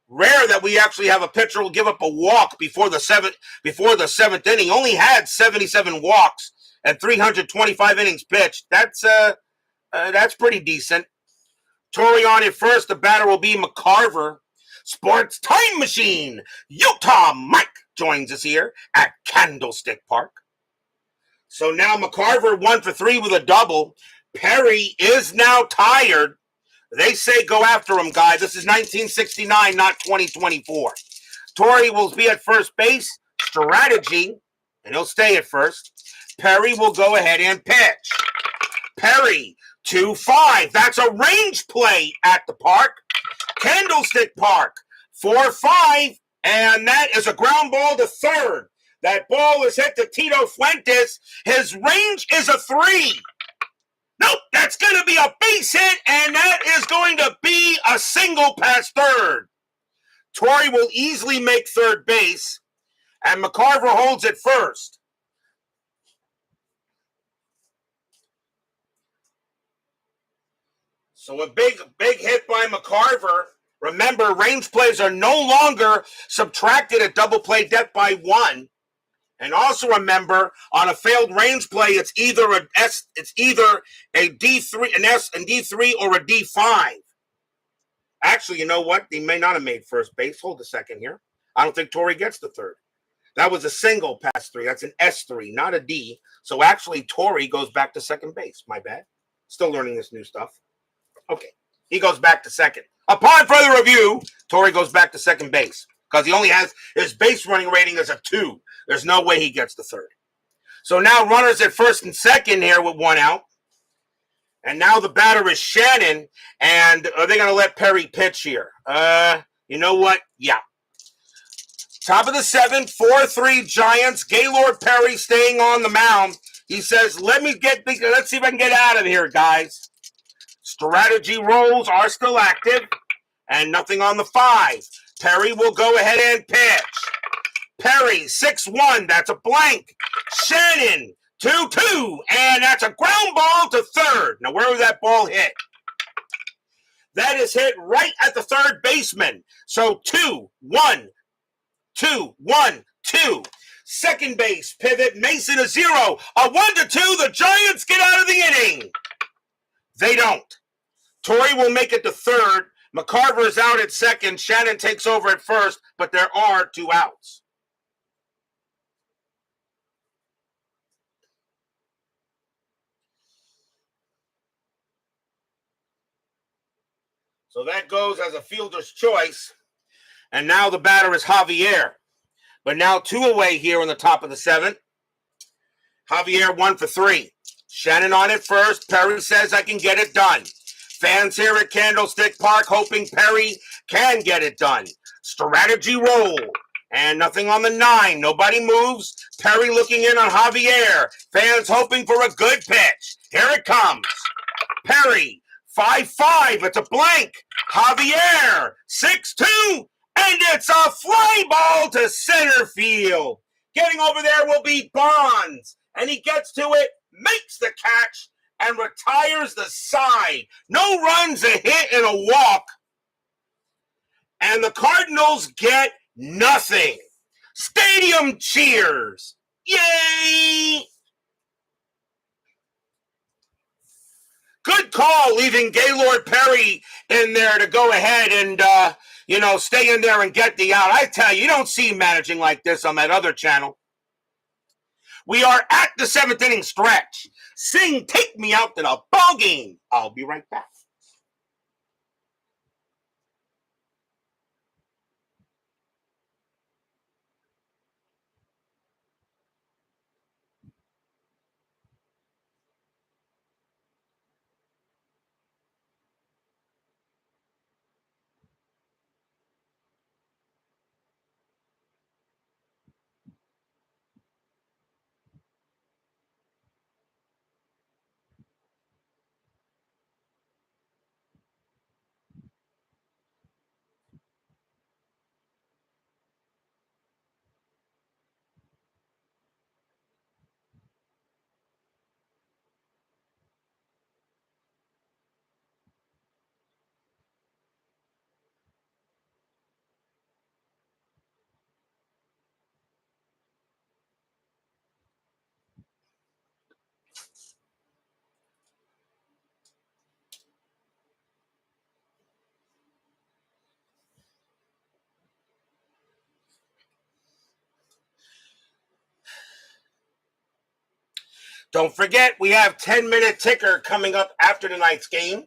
Rare that we actually have a pitcher who will give up a walk before the seventh inning. He only had 77 walks and 325 innings pitched. That's pretty decent. Torrey on at first. The batter will be McCarver. Sports Time Machine. Utah Mike joins us here at Candlestick Park. So now McCarver 1 for 3 with a double. Perry is now tired. They say go after him, guys. This is 1969, not 2024. Torrey will be at first base. Strategy, and he'll stay at first. Perry will go ahead and pitch. Perry, 2-5. That's a range play at the park. Candlestick Park, 4-5. And that is a ground ball to third. That ball is hit to Tito Fuentes. His range is a 3. Nope, that's going to be a base hit, and that is going to be a single past third. Torrey will easily make third base, and McCarver holds it first. So a big hit by McCarver. Remember, range plays are no longer subtracted at double play depth by 1. And also remember, on a failed range play, it's either a D3, an S and D3, or a D5. Actually, you know what? They may not have made first base. Hold a second here. I don't think Torrey gets the third. That was a single past 3. That's an S3, not a D. So actually, Torrey goes back to second base. My bad. Still learning this new stuff. Okay. He goes back to second. Upon further review, Torrey goes back to second base because he only has his base running rating as a 2. There's no way he gets the third. So now runners at first and second here with 1 out. And now the batter is Shannon. And are they going to let Perry pitch here? You know what? Yeah. Top of the 7th, 4-3 Giants. Gaylord Perry staying on the mound. He says, let's see if I can get out of here, guys. Strategy rolls are still active. And nothing on the 5. Perry will go ahead and pitch. Perry, 6-1, that's a blank. Shannon, 2-2, and that's a ground ball to third. Now, where was that ball hit? That is hit right at the third baseman. So 2-1, 2-1, 2. Second base, pivot, Mason a 0. A 1-2, the Giants get out of the inning. They don't. Torrey will make it to third. McCarver is out at second. Shannon takes over at first, but there are 2 outs. So that goes as a fielder's choice. And now the batter is Javier. But now 2 away here on the top of the 7th. Javier 1 for 3. Shannon on it first. Perry says, I can get it done. Fans here at Candlestick Park hoping Perry can get it done. Strategy roll. And nothing on the 9. Nobody moves. Perry looking in on Javier. Fans hoping for a good pitch. Here it comes. Perry. 5-5, it's a blank. Javier, 6-2, and it's a fly ball to center field. Getting over there will be Bonds, and he gets to it, makes the catch, and retires the side. No runs, a hit, and a walk. And the Cardinals get nothing. Stadium cheers. Yay! Good call leaving Gaylord Perry in there to go ahead and, stay in there and get the out. I tell you, you don't see managing like this on that other channel. We are at the 7th inning stretch. Sing, take me out to the ball game. I'll be right back. Don't forget, we have 10-minute ticker coming up after tonight's game.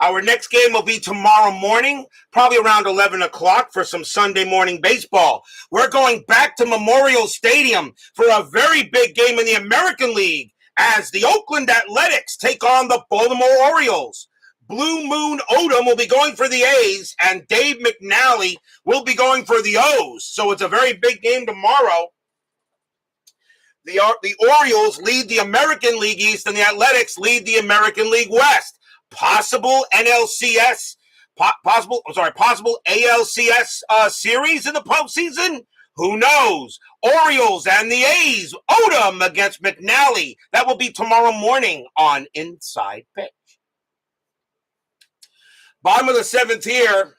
Our next game will be tomorrow morning, probably around 11 o'clock for some Sunday morning baseball. We're going back to Memorial Stadium for a very big game in the American League as the Oakland Athletics take on the Baltimore Orioles. Blue Moon Odom will be going for the A's, and Dave McNally will be going for the O's. So it's a very big game tomorrow. The Orioles lead the American League East, and the Athletics lead the American League West. Possible ALCS series in the postseason? Who knows? Orioles and the A's. Odom against McNally. That will be tomorrow morning on Inside Pitch. Bottom of the 7th here.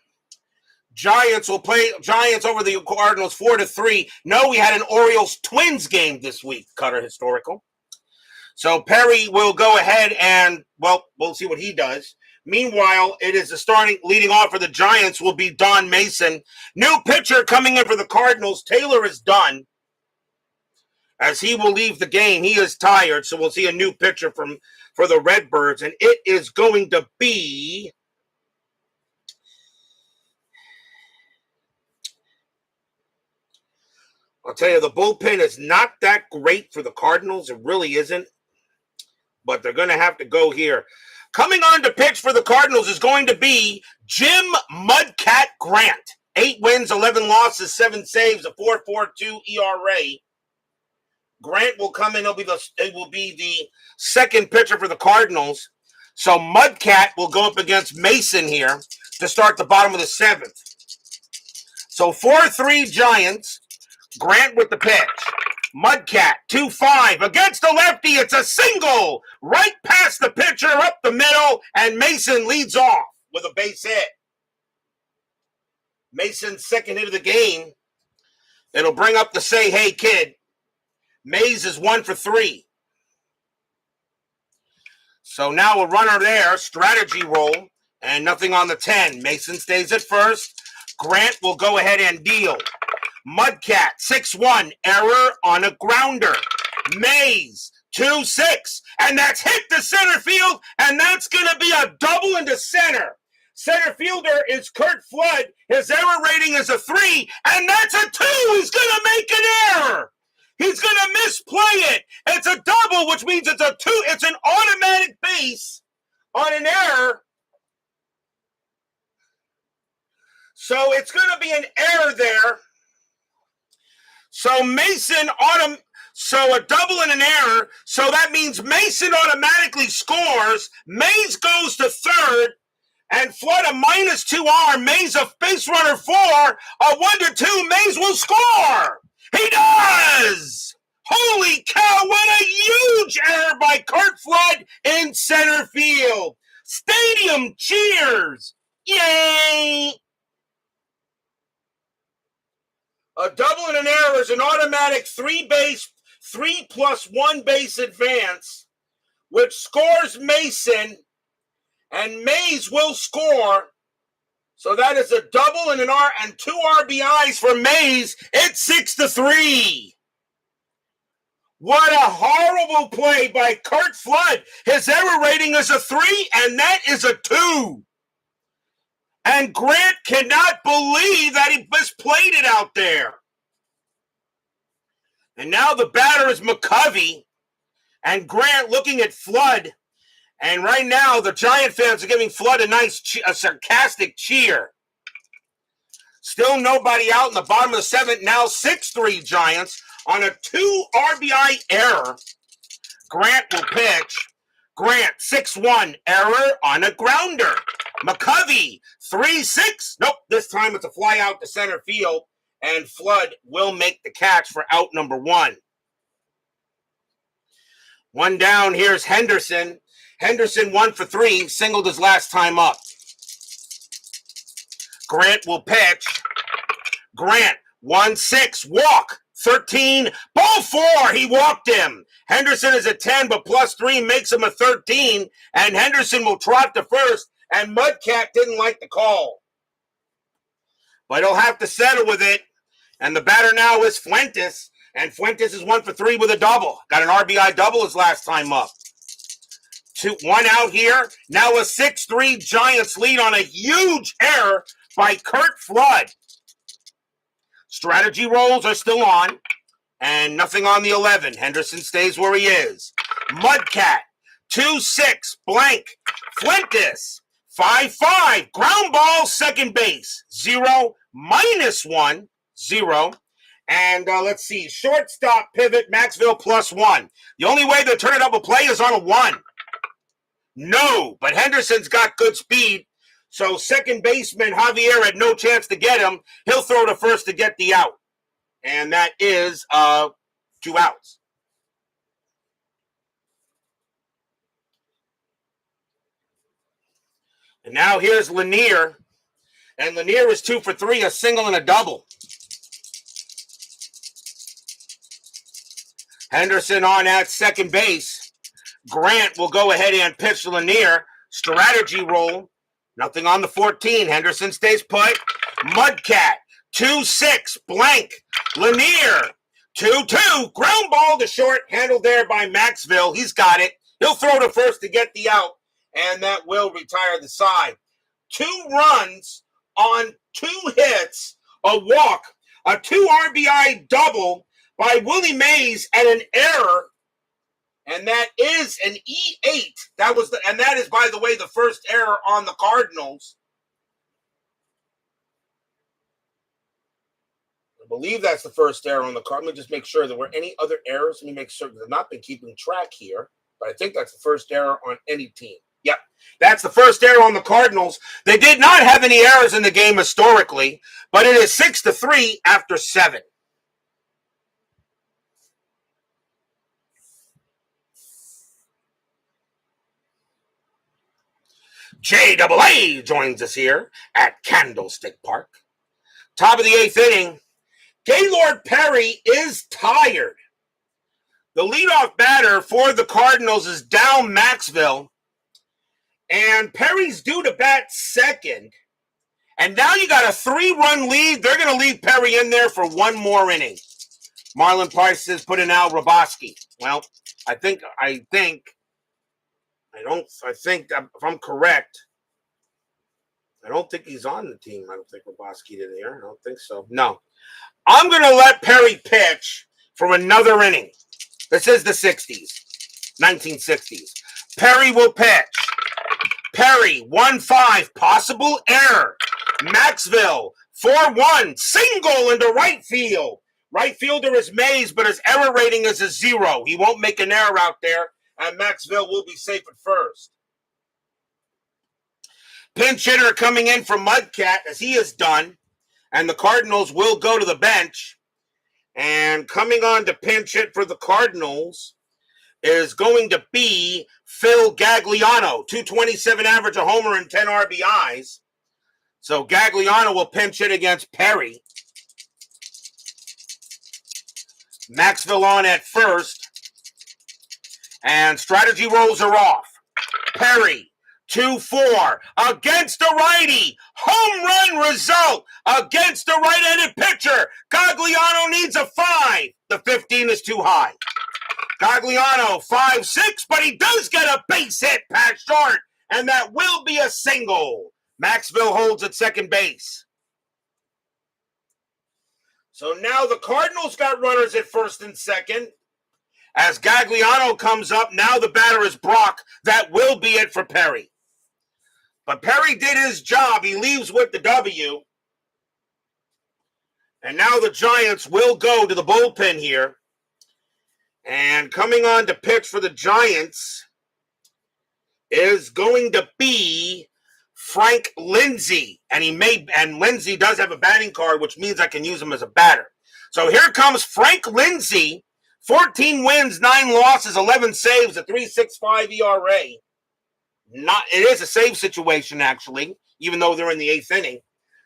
Giants will play Giants over the Cardinals 4-3. No, we had an Orioles-Twins game this week, Cutter Historical. So Perry will go ahead and, well, we'll see what he does. Meanwhile, it is the starting leading off for the Giants will be Don Mason. New pitcher coming in for the Cardinals. Taylor is done as he will leave the game. He is tired, so we'll see a new pitcher for the Redbirds, and it is going to be I'll tell you, the bullpen is not that great for the Cardinals. It really isn't. But they're going to have to go here. Coming on to pitch for the Cardinals is going to be Jim Mudcat Grant. 8 wins, 11 losses, 7 saves, a 4.42 ERA. Grant will come in. It will be the second pitcher for the Cardinals. So Mudcat will go up against Mason here to start the bottom of the 7th. So 4-3 Giants. Grant with the pitch. Mudcat, 2-5. Against the lefty, it's a single. Right past the pitcher, up the middle, and Mason leads off with a base hit. Mason's second hit of the game. It'll bring up the say, hey, kid. Mays is 1 for 3. So now a runner there, strategy roll, and nothing on the 10. Mason stays at first. Grant will go ahead and deal. Mudcat, 6-1, error on a grounder. Mays, 2-6, and that's hit to center field, and that's going to be a double into center. Center fielder is Kurt Flood. His error rating is a 3, and that's a 2. He's going to make an error. He's going to misplay it. It's a double, which means it's a 2. It's an automatic base on an error. So it's going to be an error there. So so a double and an error. So that means Mason automatically scores. Mays goes to third. And Flood a -2R. Mays a base runner 4. A 1-2. Mays will score. He does. Holy cow, what a huge error by Kurt Flood in center field. Stadium cheers. Yay. A double and an error is an automatic 3+1 base advance, which scores Mason, and Mays will score. So that is a double and and 2 RBIs for Mays. It's 6-3. What a horrible play by Curt Flood. His error rating is a 3, and that is a 2. And Grant cannot believe that he misplayed it out there. And now the batter is McCovey, and Grant looking at Flood. And right now, the Giant fans are giving Flood a nice, sarcastic cheer. Still nobody out in the bottom of the 7th. Now 6-3 Giants on a 2 RBI error. Grant will pitch. Grant, 6-1, error on a grounder. McCovey, 3-6. Nope, this time it's a fly out to center field, and Flood will make the catch for out number 1. One down, here's Henderson. Henderson 1 for 3, singled his last time up. Grant will pitch. Grant, 1-6, walk. 13, ball 4, he walked him. Henderson is a 10, but +3 makes him a 13, and Henderson will trot to first, and Mudcat didn't like the call. But he'll have to settle with it, and the batter now is Fuentes, and Fuentes is 1 for 3 with a double. Got an RBI double his last time up. 1 out here, now a 6-3 Giants lead on a huge error by Curt Flood. Strategy rolls are still on, and nothing on the 11. Henderson stays where he is. Mudcat, 2-6, blank. Fuentes, 5-5, ground ball, second base. 0, -1, 0. And let's see, shortstop pivot, Maxville +1. The only way to turn it up a play is on a 1. No, but Henderson's got good speed. So second baseman Javier had no chance to get him. He'll throw to first to get the out. And that is 2 outs. And now here's Lanier. And Lanier is 2 for 3, a single and a double. Henderson on at second base. Grant will go ahead and pitch Lanier. Strategy roll. Nothing on the 14. Henderson stays put. Mudcat, 2-6, blank. Lanier, 2-2. Ground ball to short, handled there by Maxville. He's got it. He'll throw to first to get the out, and that will retire the side. 2 runs on 2 hits, a walk, a 2 RBI double by Willie Mays and an error. And that is an E8. And that is, by the way, the first error on the Cardinals. I believe that's the first error on the Cardinals. Let me just make sure there were any other errors. Let me make sure, because I've not been keeping track here. But I think that's the first error on any team. Yep, that's the first error on the Cardinals. They did not have any errors in the game historically, but it is 6-3 after 7. JAA joins us here at Candlestick Park. Top of the 8th inning, Gaylord Perry is tired. The leadoff batter for the Cardinals is down Maxville, and Perry's due to bat second. And now you got a 3-run lead. They're going to leave Perry in there for 1 more inning. Marlon Price says put in Al Roboski. Well, I think if I'm correct, I don't think he's on the team. I don't think Roboski did here. I don't think so. No. I'm going to let Perry pitch for another inning. This is the 1960s. Perry will pitch. Perry, 1-5, possible error. Maxville, 4-1, single into right field. Right fielder is Mays, but his error rating is a 0. He won't make an error out there, and Maxville will be safe at first. Pinch hitter coming in from Mudcat, as he is done, and the Cardinals will go to the bench. And coming on to pinch hit for the Cardinals is going to be Phil Gagliano, 227 average, a homer, and 10 RBIs. So Gagliano will pinch hit against Perry. Maxville on at first. And strategy rolls are off. Perry, 2-4 against the righty. Home run result against the right-handed pitcher. Gagliano needs a 5. The 15 is too high. Gagliano 5-6, but he does get a base hit past short, and that will be a single. Maxville holds at second base. So now the Cardinals got runners at first and second. As Gagliano comes up, now the batter is Brock. That will be it for Perry. But Perry did his job. He leaves with the W. And now the Giants will go to the bullpen here. And coming on to pitch for the Giants is going to be Frank Lindsay. And Lindsay does have a batting card, which means I can use him as a batter. So here comes Frank Lindsay. 14 wins, 9 losses, 11 saves, a 3.65 ERA. It is a save situation, actually, even though they're in the 8th inning.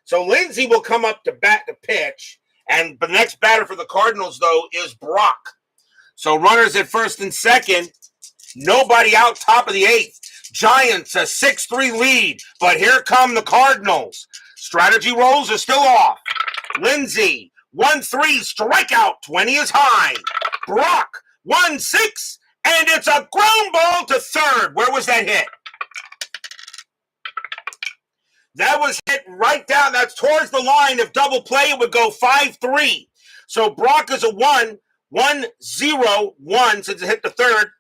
So Lindsay will come up to bat to pitch. And the next batter for the Cardinals, though, is Brock. So runners at first and second. Nobody out, top of the 8th. Giants a 6-3 lead. But here come the Cardinals. Strategy rolls are still off. Lindsay, 1-3, strikeout, 20 is high. Brock, 1-6, and it's a ground ball to third. Where was that hit? That was hit right down. That's towards the line. If double play, it would go 5-3. So Brock is a 1-0-1 since it hit the third.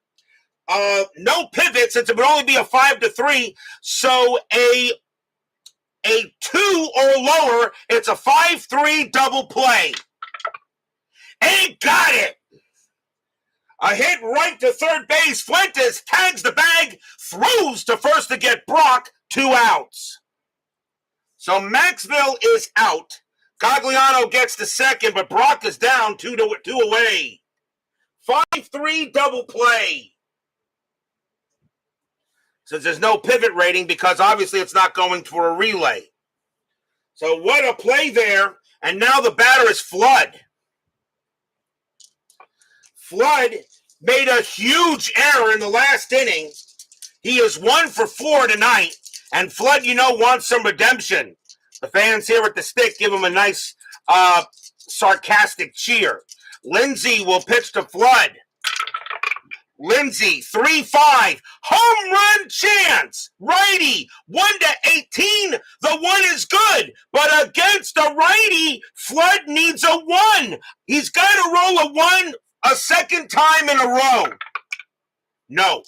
No pivot since it would only be a 5-3. So a 2 or lower, it's a 5-3 double play. And got it. A hit right to third base. Fuentes tags the bag, throws to first to get Brock, 2 outs. So Maxville is out. Gagliano gets the second, but Brock is down 2 away. 5-3 double play. Since there's no pivot rating because obviously it's not going for a relay. So what a play there. And now the batter is Flood. Flood made a huge error in the last inning. He is 1 for 4 tonight. And Flood, wants some redemption. The fans here at the Stick give him a nice sarcastic cheer. Lindsay will pitch to Flood. Lindsay, 3-5. Home run chance. Righty, 1-18. The 1 is good. But against a righty, Flood needs a 1. He's got to roll a 1 a second time in a row. No.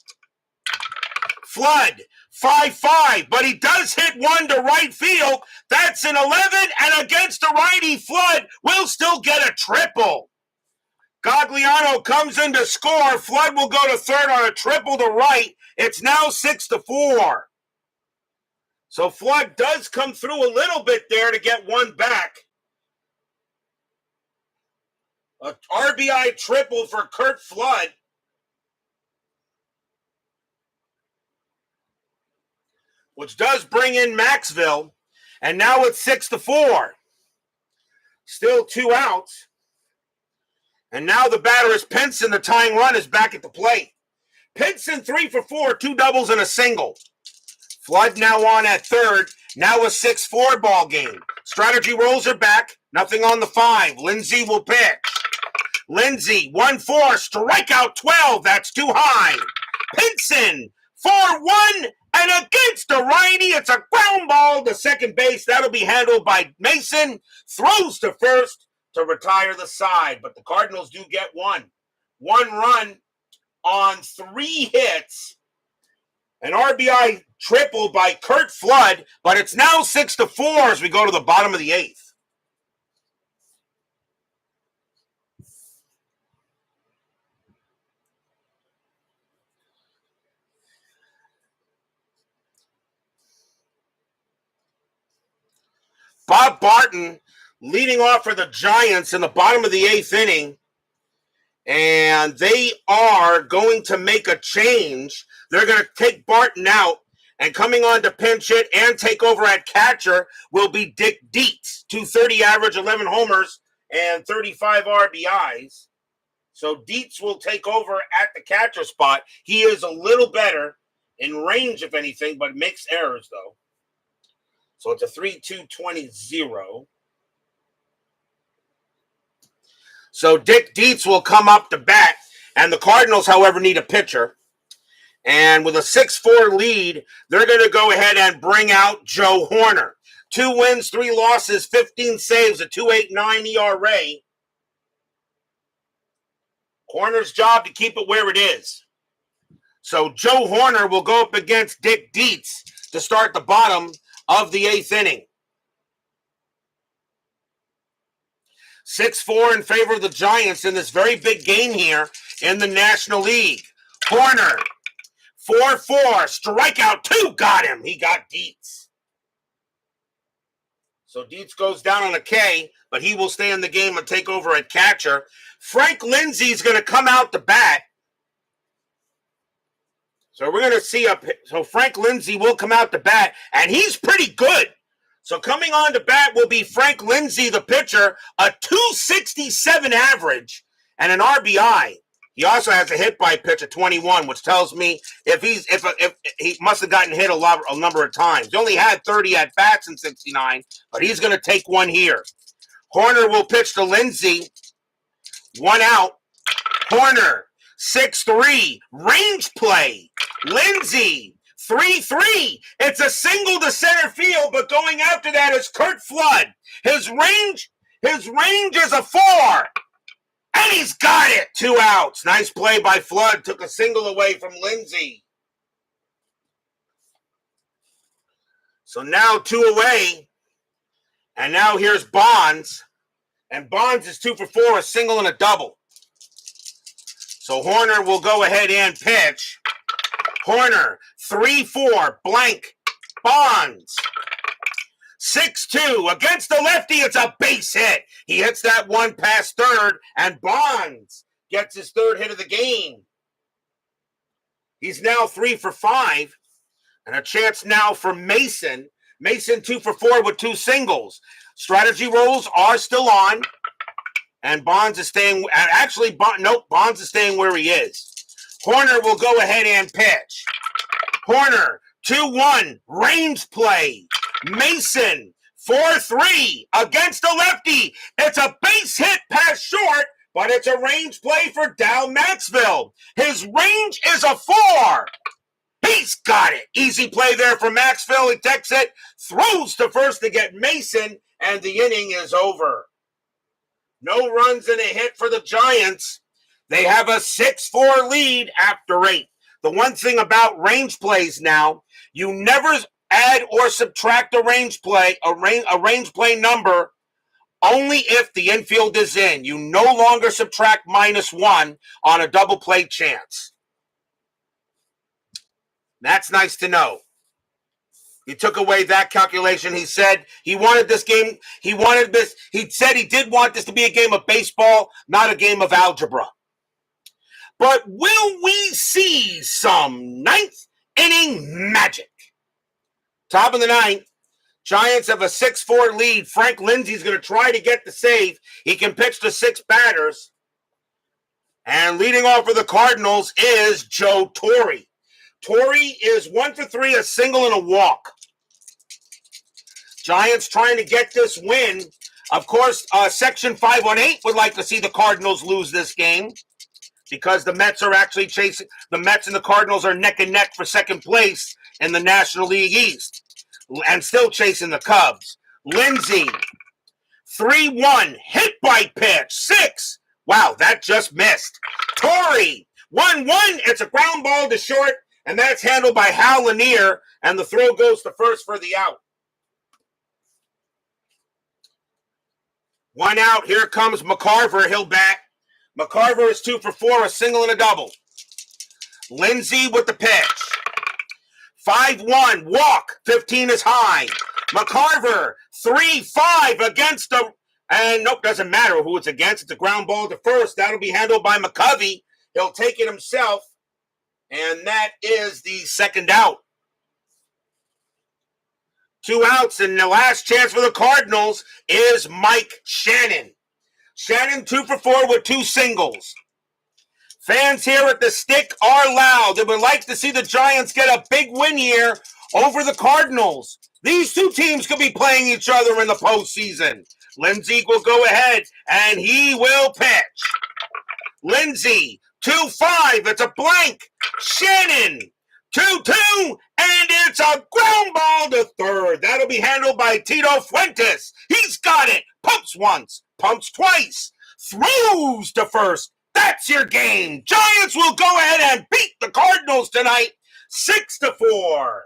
Flood, 5-5, but he does hit 1 to right field. That's an 11, and against a righty, Flood will still get a triple. Gagliano comes in to score. Flood will go to third on a triple to right. It's now 6-4. So Flood does come through a little bit there to get 1 back. A RBI triple for Curt Flood. Which does bring in Maxville. And now it's 6-4. Still 2 outs. And now the batter is Pinson. The tying run is back at the plate. Pinson 3 for 4, 2 doubles and a single. Flood now on at third. Now a 6-4 ball game. Strategy rolls are back. Nothing on the 5. Lindsay will pitch. Lindsay, 1-4, strikeout 12. That's too high. Pinson, 4-1, and against the righty, it's a ground ball to second base. That'll be handled by Mason. Throws to first to retire the side. But the Cardinals do get 1. 1 run on 3 hits. An RBI triple by Curt Flood, but it's now 6-4 as we go to the bottom of the 8th. Bob Barton leading off for the Giants in the bottom of the 8th inning. And they are going to make a change. They're going to take Barton out. And coming on to pinch hit and take over at catcher will be Dick Dietz. 230 average, 11 homers, and 35 RBIs. So Dietz will take over at the catcher spot. He is a little better In range, if anything, but makes errors, though. So it's a 3-2-20-0. So Dick Dietz will come up to bat, and the Cardinals, however, need a pitcher. And with a 6-4 lead, they're going to go ahead and bring out Joe Horner. 2 wins, 3 losses, 15 saves, a 2.89 ERA. Horner's job to keep it where it is. So Joe Horner will go up against Dick Dietz to start the bottom of the 8th inning. 6-4 in favor of the Giants in this very big game here in the National League. Horner, 4-4, strikeout 2, got him. He got Dietz. So Dietz goes down on a K, but he will stay in the game and take over at catcher. Frank Lindsay's going to come out to bat. So we're going to see so Frank Lindsay will come out to bat, and he's pretty good. So coming on to bat will be Frank Lindsay, the pitcher, a 267 average and an RBI. He also has a hit by pitch at 21, which tells me if he must have gotten hit a number of times. He only had 30 at bats in 69, but he's going to take one here. Horner will pitch to Lindsay. 1 out. Horner, 6-3, range play. Lindsay, 3-3. It's a single to center field, but going after that is Curt Flood. His range is a 4. And he's got it. 2 outs. Nice play by Flood. Took a single away from Lindsay. So now 2 away. And now here's Bonds. And Bonds is 2 for 4, a single and a double. So Horner will go ahead and pitch. Horner, 3-4, blank. Bonds, 6-2. Against the lefty, it's a base hit. He hits that one past third, and Bonds gets his 3rd hit of the game. He's now 3 for 5. And a chance now for Mason. Mason 2 for 4 with 2 singles. Strategy rolls are still on. And Bonds is staying. Actually, Bonds is staying where he is. Horner will go ahead and pitch. Horner, 2-1, range play. Mason, 4-3, against the lefty. It's a base hit past short, but it's a range play for Dal Maxville. His range is a 4. He's got it. Easy play there for Maxville. He takes it, throws to first to get Mason, and the inning is over. No runs and a hit for the Giants. They have a 6-4 lead after 8. The one thing about range plays now, you never add or subtract a range play number only if the infield is in. You no longer subtract -1 on a double play chance. That's nice to know. He took away that calculation. He said he wanted this game. He said he did want this to be a game of baseball, not a game of algebra. But will we see some 9th inning magic? Top of the 9th, Giants have a 6-4 lead. Frank Lindsay's going to try to get the save. He can pitch to 6 batters. And leading off for the Cardinals is Joe Torre. Torre is 1 for 3, a single and a walk. Giants trying to get this win. Of course, Section 518 would like to see the Cardinals lose this game because the Mets are actually chasing. The Mets and the Cardinals are neck and neck for second place in the National League East and still chasing the Cubs. Lindsay, 3-1, hit by pitch, 6. Wow, that just missed. Torre, 1-1, it's a ground ball to short, and that's handled by Hal Lanier, and the throw goes to first for the out. 1 out. Here comes McCarver. He'll bat. McCarver is 2 for 4, a single and a double. Lindsay with the pitch. 5-1, walk. 15 is high. McCarver, 3-5 against the... And nope, doesn't matter who it's against. It's a ground ball to first. That'll be handled by McCovey. He'll take it himself. And that is the second out. 2 outs, and the last chance for the Cardinals is Mike Shannon. Shannon 2 for 4 with 2 singles. Fans here at the Stick are loud. They would like to see the Giants get a big win here over the Cardinals. These two teams could be playing each other in the postseason. Lindsey will go ahead, and he will pitch. Lindsey, 2-5. It's a blank. Shannon, 2-2, and it's a ground ball to third. That'll be handled by Tito Fuentes. He's got it. Pumps once, pumps twice, throws to first. That's your game. Giants will go ahead and beat the Cardinals tonight, 6-4.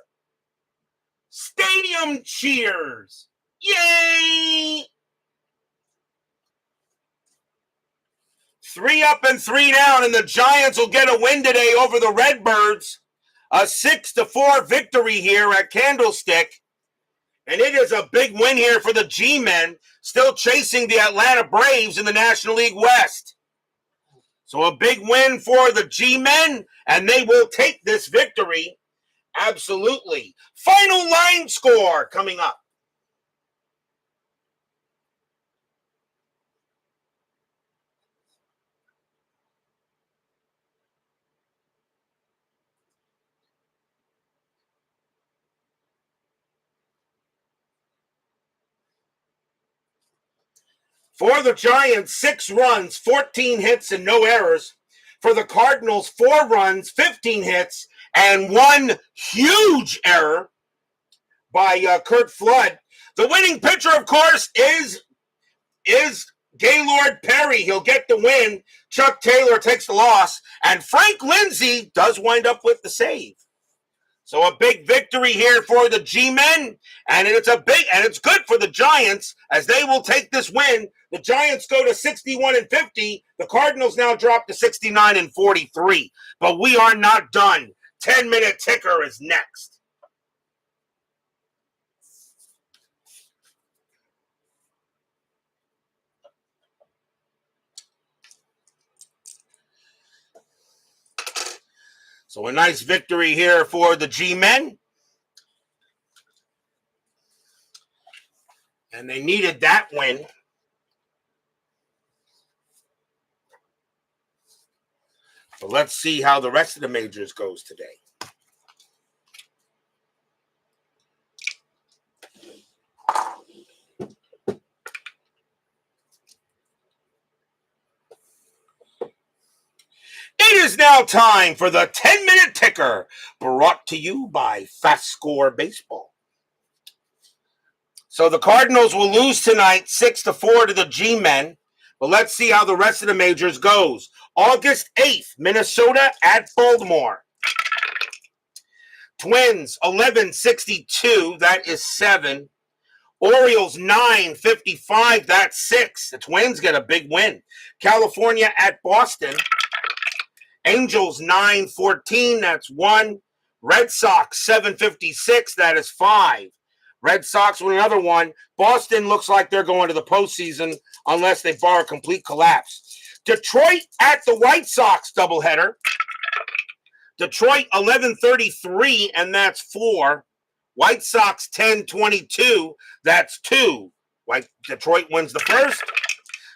Stadium cheers. Yay! 3 up and 3 down, and the Giants will get a win today over the Redbirds. A 6-4 victory here at Candlestick. And it is a big win here for the G-Men, still chasing the Atlanta Braves in the National League West. So a big win for the G-Men, and they will take this victory. Absolutely. Final line score coming up. For the Giants, 6 runs, 14 hits, and no errors. For the Cardinals, 4 runs, 15 hits, and 1 huge error by Curt Flood. The winning pitcher, of course, is Gaylord Perry. He'll get the win. Chuck Taylor takes the loss. And Frank Lindsay does wind up with the save. So a big victory here for the G-Men, and it's good for the Giants as they will take this win. The Giants go to 61-50. The Cardinals now drop to 69-43. But we are not done. 10-minute ticker is next. So a nice victory here for the G-Men. And they needed that win. But let's see how the rest of the majors goes today. It is now time for the 10-minute ticker, brought to you by FastScore Baseball. So the Cardinals will lose tonight 6-4 to the G-Men, but let's see how the rest of the majors goes. August 8th, Minnesota at Baltimore. Twins, 11-62, that is 7. Orioles, 9-55, that's 6. The Twins get a big win. California at Boston. Angels 9-14, that's 1. Red Sox 7-56, that is 5. Red Sox with another one. Boston looks like they're going to the postseason unless they bar a complete collapse. Detroit at the White Sox doubleheader. Detroit 11-33, and that's 4. White Sox 10-22, that's 2. Detroit wins the first.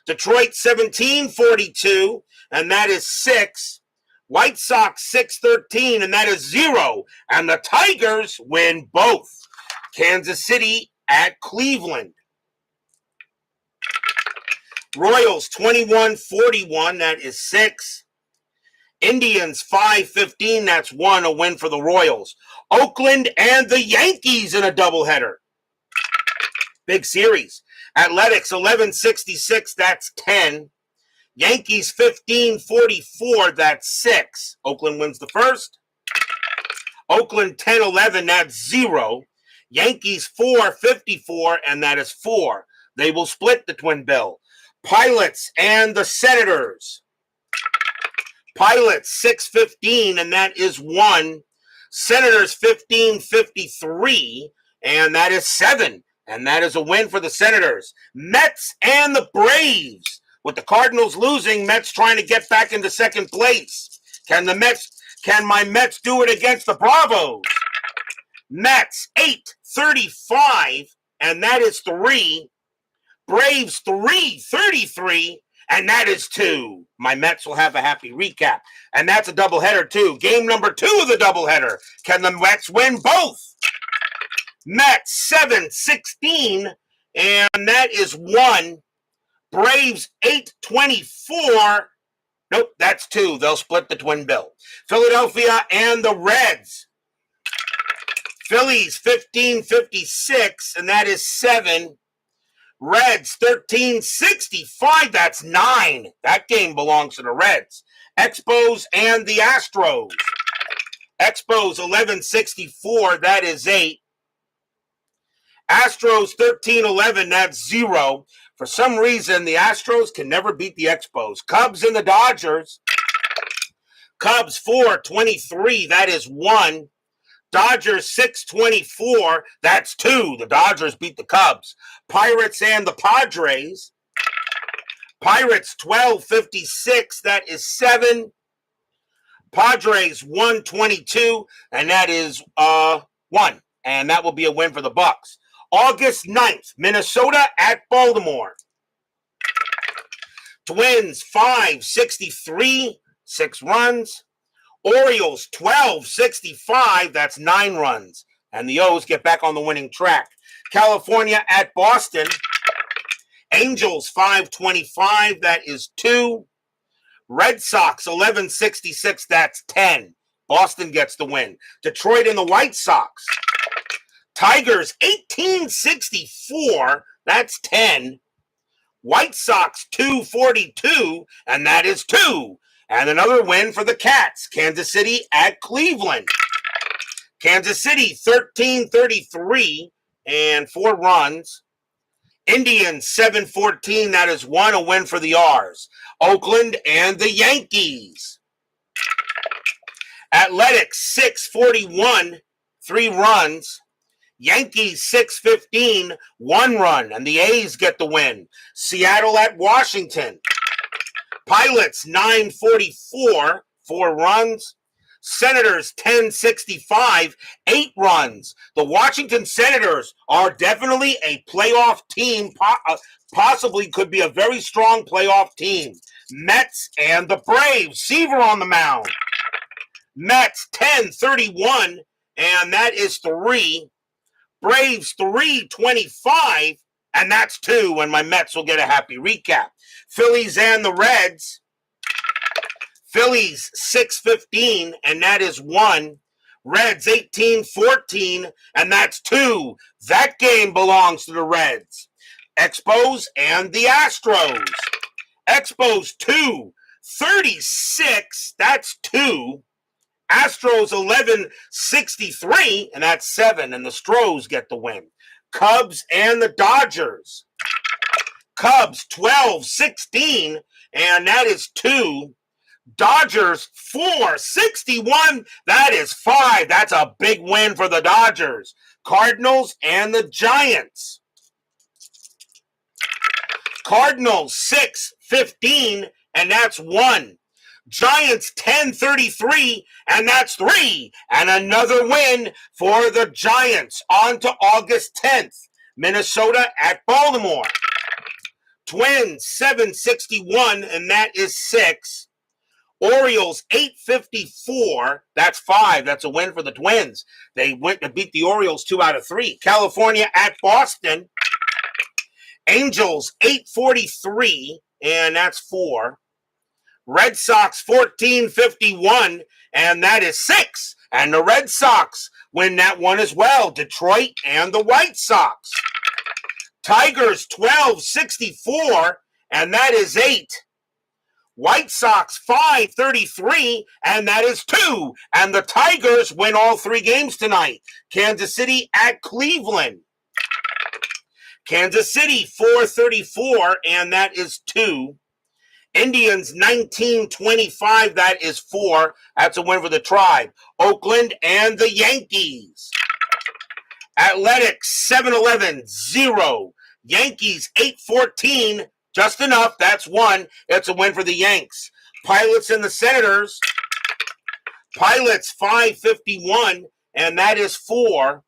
Detroit 17-42, and that is 6. White Sox 6-13, and that is 0. And the Tigers win both. Kansas City at Cleveland. Royals 21-41, that is 6. Indians 5-15, that's 1, a win for the Royals. Oakland and the Yankees in a doubleheader. Big series. Athletics 11-66, that's 10. Yankees 15-44, that's 6. Oakland wins the first. Oakland 10-11, that's 0. Yankees 4-54, and that is 4. They will split the twin bill. Pilots and the Senators. Pilots 6-15, and that is 1. Senators 15-53, and that is 7. And that is a win for the Senators. Mets and the Braves. With the Cardinals losing, Mets trying to get back into second place. Can my Mets do it against the Bravos? Mets 8-35, and that is 3. Braves 3-33, and that is 2. My Mets will have a happy recap. And that's a doubleheader, too. Game number 2 of the doubleheader. Can the Mets win both? Mets 7-16, and that is 1. Braves 8-24. Nope, that's 2. They'll split the twin bill. Philadelphia and the Reds. Phillies 15-56, and that is 7. Reds 13-65, that's 9. That game belongs to the Reds. Expos and the Astros. Expos 11-64, that is 8. Astros 13-11, that's 0. For some reason, the Astros can never beat the Expos. Cubs and the Dodgers. Cubs 4-23, that is 1. Dodgers 6-24, that's 2. The Dodgers beat the Cubs. Pirates and the Padres. Pirates 12-56, that is 7. Padres 1-22, and that is 1. And that will be a win for the Bucks. August 9th, Minnesota at Baltimore. Twins 5-63, 6 runs. Orioles 12-65, that's 9 runs. And the O's get back on the winning track. California at Boston. Angels 5-25, that is 2. Red Sox 11-66, that's 10. Boston gets the win. Detroit and the White Sox. Tigers 18-64, that's 10. White Sox 2-42, and that is 2. And another win for the Cats. Kansas City at Cleveland. Kansas City 13-33 and 4 runs. Indians 7-14, that is 1, a win for the R's. Oakland and the Yankees. Athletics 6-41, 3 runs. Yankees 6-15, 1 run, and the A's get the win. Seattle at Washington. Pilots 9-44, 4 runs. Senators 10-65, 8 runs. The Washington Senators are definitely a playoff team, possibly could be a very strong playoff team. Mets and the Braves. Seaver on the mound. Mets 10-31, and that is 3. Braves 3-25, and that's 2, and my Mets will get a happy recap. Phillies and the Reds. Phillies 6-15, and that is 1. Reds 18-14, and that's 2. That game belongs to the Reds. Expos and the Astros. Expos 2-36, that's 2. Astros 11-63, and that's 7, and the Stros get the win. Cubs and the Dodgers. Cubs 12-16, and that is 2. Dodgers 4-61, that is 5. That's a big win for the Dodgers. Cardinals and the Giants. Cardinals 6-15, and that's 1. Giants 10-33, and that's 3. And another win for the Giants. On to August 10th. Minnesota at Baltimore. Twins 7-61, and that is 6. Orioles 8-54, that's 5. That's a win for the Twins. They went to beat the Orioles 2 out of 3. California at Boston. Angels 8-43, and that's 4. Red Sox 14-51, and that is 6. And the Red Sox win that one as well. Detroit and the White Sox. Tigers 12-64, and that is 8. White Sox 5-33, and that is 2. And the Tigers win all 3 games tonight. Kansas City at Cleveland. Kansas City 4-34, and that is 2. Indians 19-25, that is 4. That's a win for the Tribe. Oakland and the Yankees. Athletics 7-11, 0. Yankees 8-14, just enough, that's 1. It's a win for the Yanks. Pilots and the Senators. Pilots 5-51, and that is 4.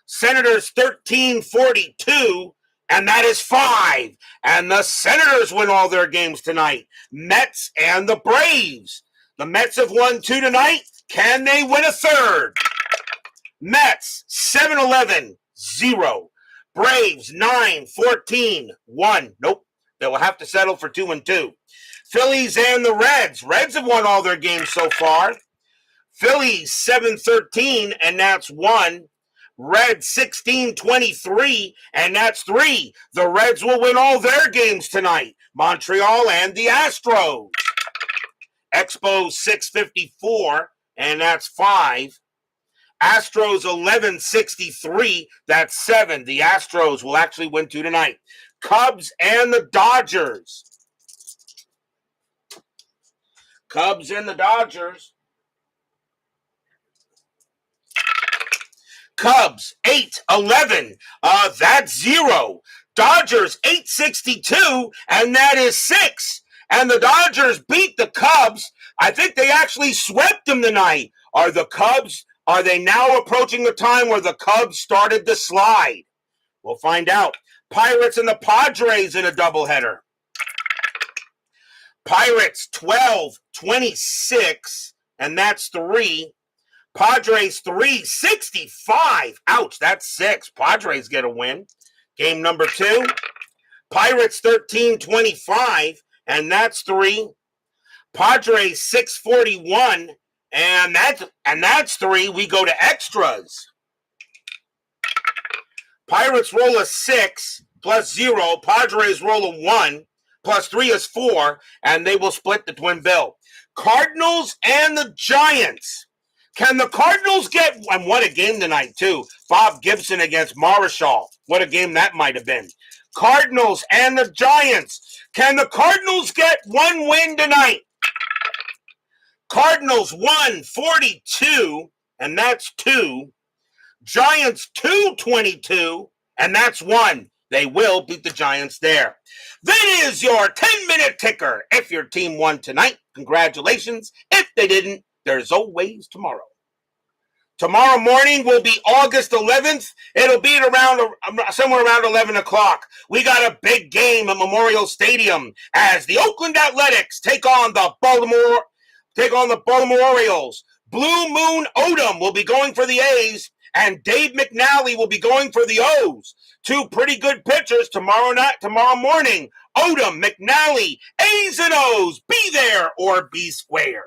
Senators 13-42, and that is 5. And the Senators win all their games tonight. Mets and the Braves. The Mets have won 2 tonight. Can they win a third? Mets 7-11, 0. Braves 9-14, 1. Nope. They will have to settle for 2-2. Phillies and the Reds. Reds have won all their games so far. Phillies 7-13, and that's 1. Reds 16-23, and that's 3. The Reds will win all their games tonight. Montreal and the Astros. Expos 6-54, and that's 5. Astros 11-63, that's 7. The Astros will actually win 2 tonight. Cubs and the Dodgers. Cubs and the Dodgers. Cubs 8-11, that's 0. Dodgers 8-62, and that is 6. And the Dodgers beat the Cubs. I think they actually swept them tonight. Are they now approaching the time where the Cubs started to slide? We'll find out. Pirates and the Padres in a doubleheader. Pirates 12-26, and that's 3. Padres 3-65. Ouch, that's 6. Padres get a win. Game number 2. Pirates 13-25, and that's 3. Padres 6-41, and that's 3. We go to extras. Pirates roll a 6 plus 0. Padres roll a 1 plus 3 is 4, and they will split the twin bill. Cardinals and the Giants. Can the Cardinals get, and what a game tonight too, Bob Gibson against Marichal. What a game that might have been. Cardinals and the Giants. Can the Cardinals get one win tonight? Cardinals 1-42, and that's 2. Giants 2-22, and that's 1. They will beat the Giants there. That is your 10-minute ticker. If your team won tonight, congratulations. If they didn't, there's always tomorrow. Tomorrow morning will be August 11th. It'll be at somewhere around 11 o'clock. We got a big game at Memorial Stadium as the Oakland Athletics take on the Baltimore Orioles. Blue Moon Odom will be going for the A's, and Dave McNally will be going for the O's. 2 pretty good pitchers tomorrow morning. Odom, McNally, A's and O's. Be there or be square.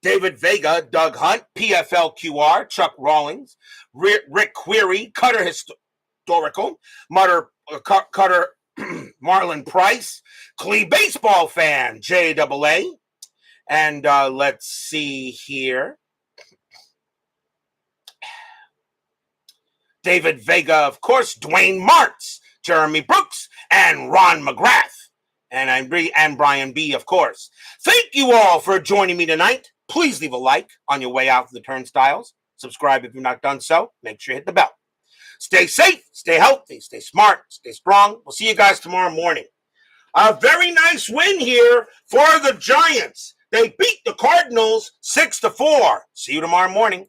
David Vega, Doug Hunt, PFL QR, Chuck Rawlings, Rick Query, Cutter Historical, Cutter Marlon Price, Clee Baseball Fan, JAA, and let's see here. David Vega, of course, Dwayne Martz, Jeremy Brooks, and Ron McGrath, and Brian B., of course. Thank you all for joining me tonight. Please leave a like on your way out to the turnstiles. Subscribe if you've not done so. Make sure you hit the bell. Stay safe, stay healthy, stay smart, stay strong. We'll see you guys tomorrow morning. A very nice win here for the Giants. They beat the Cardinals 6-4. See you tomorrow morning.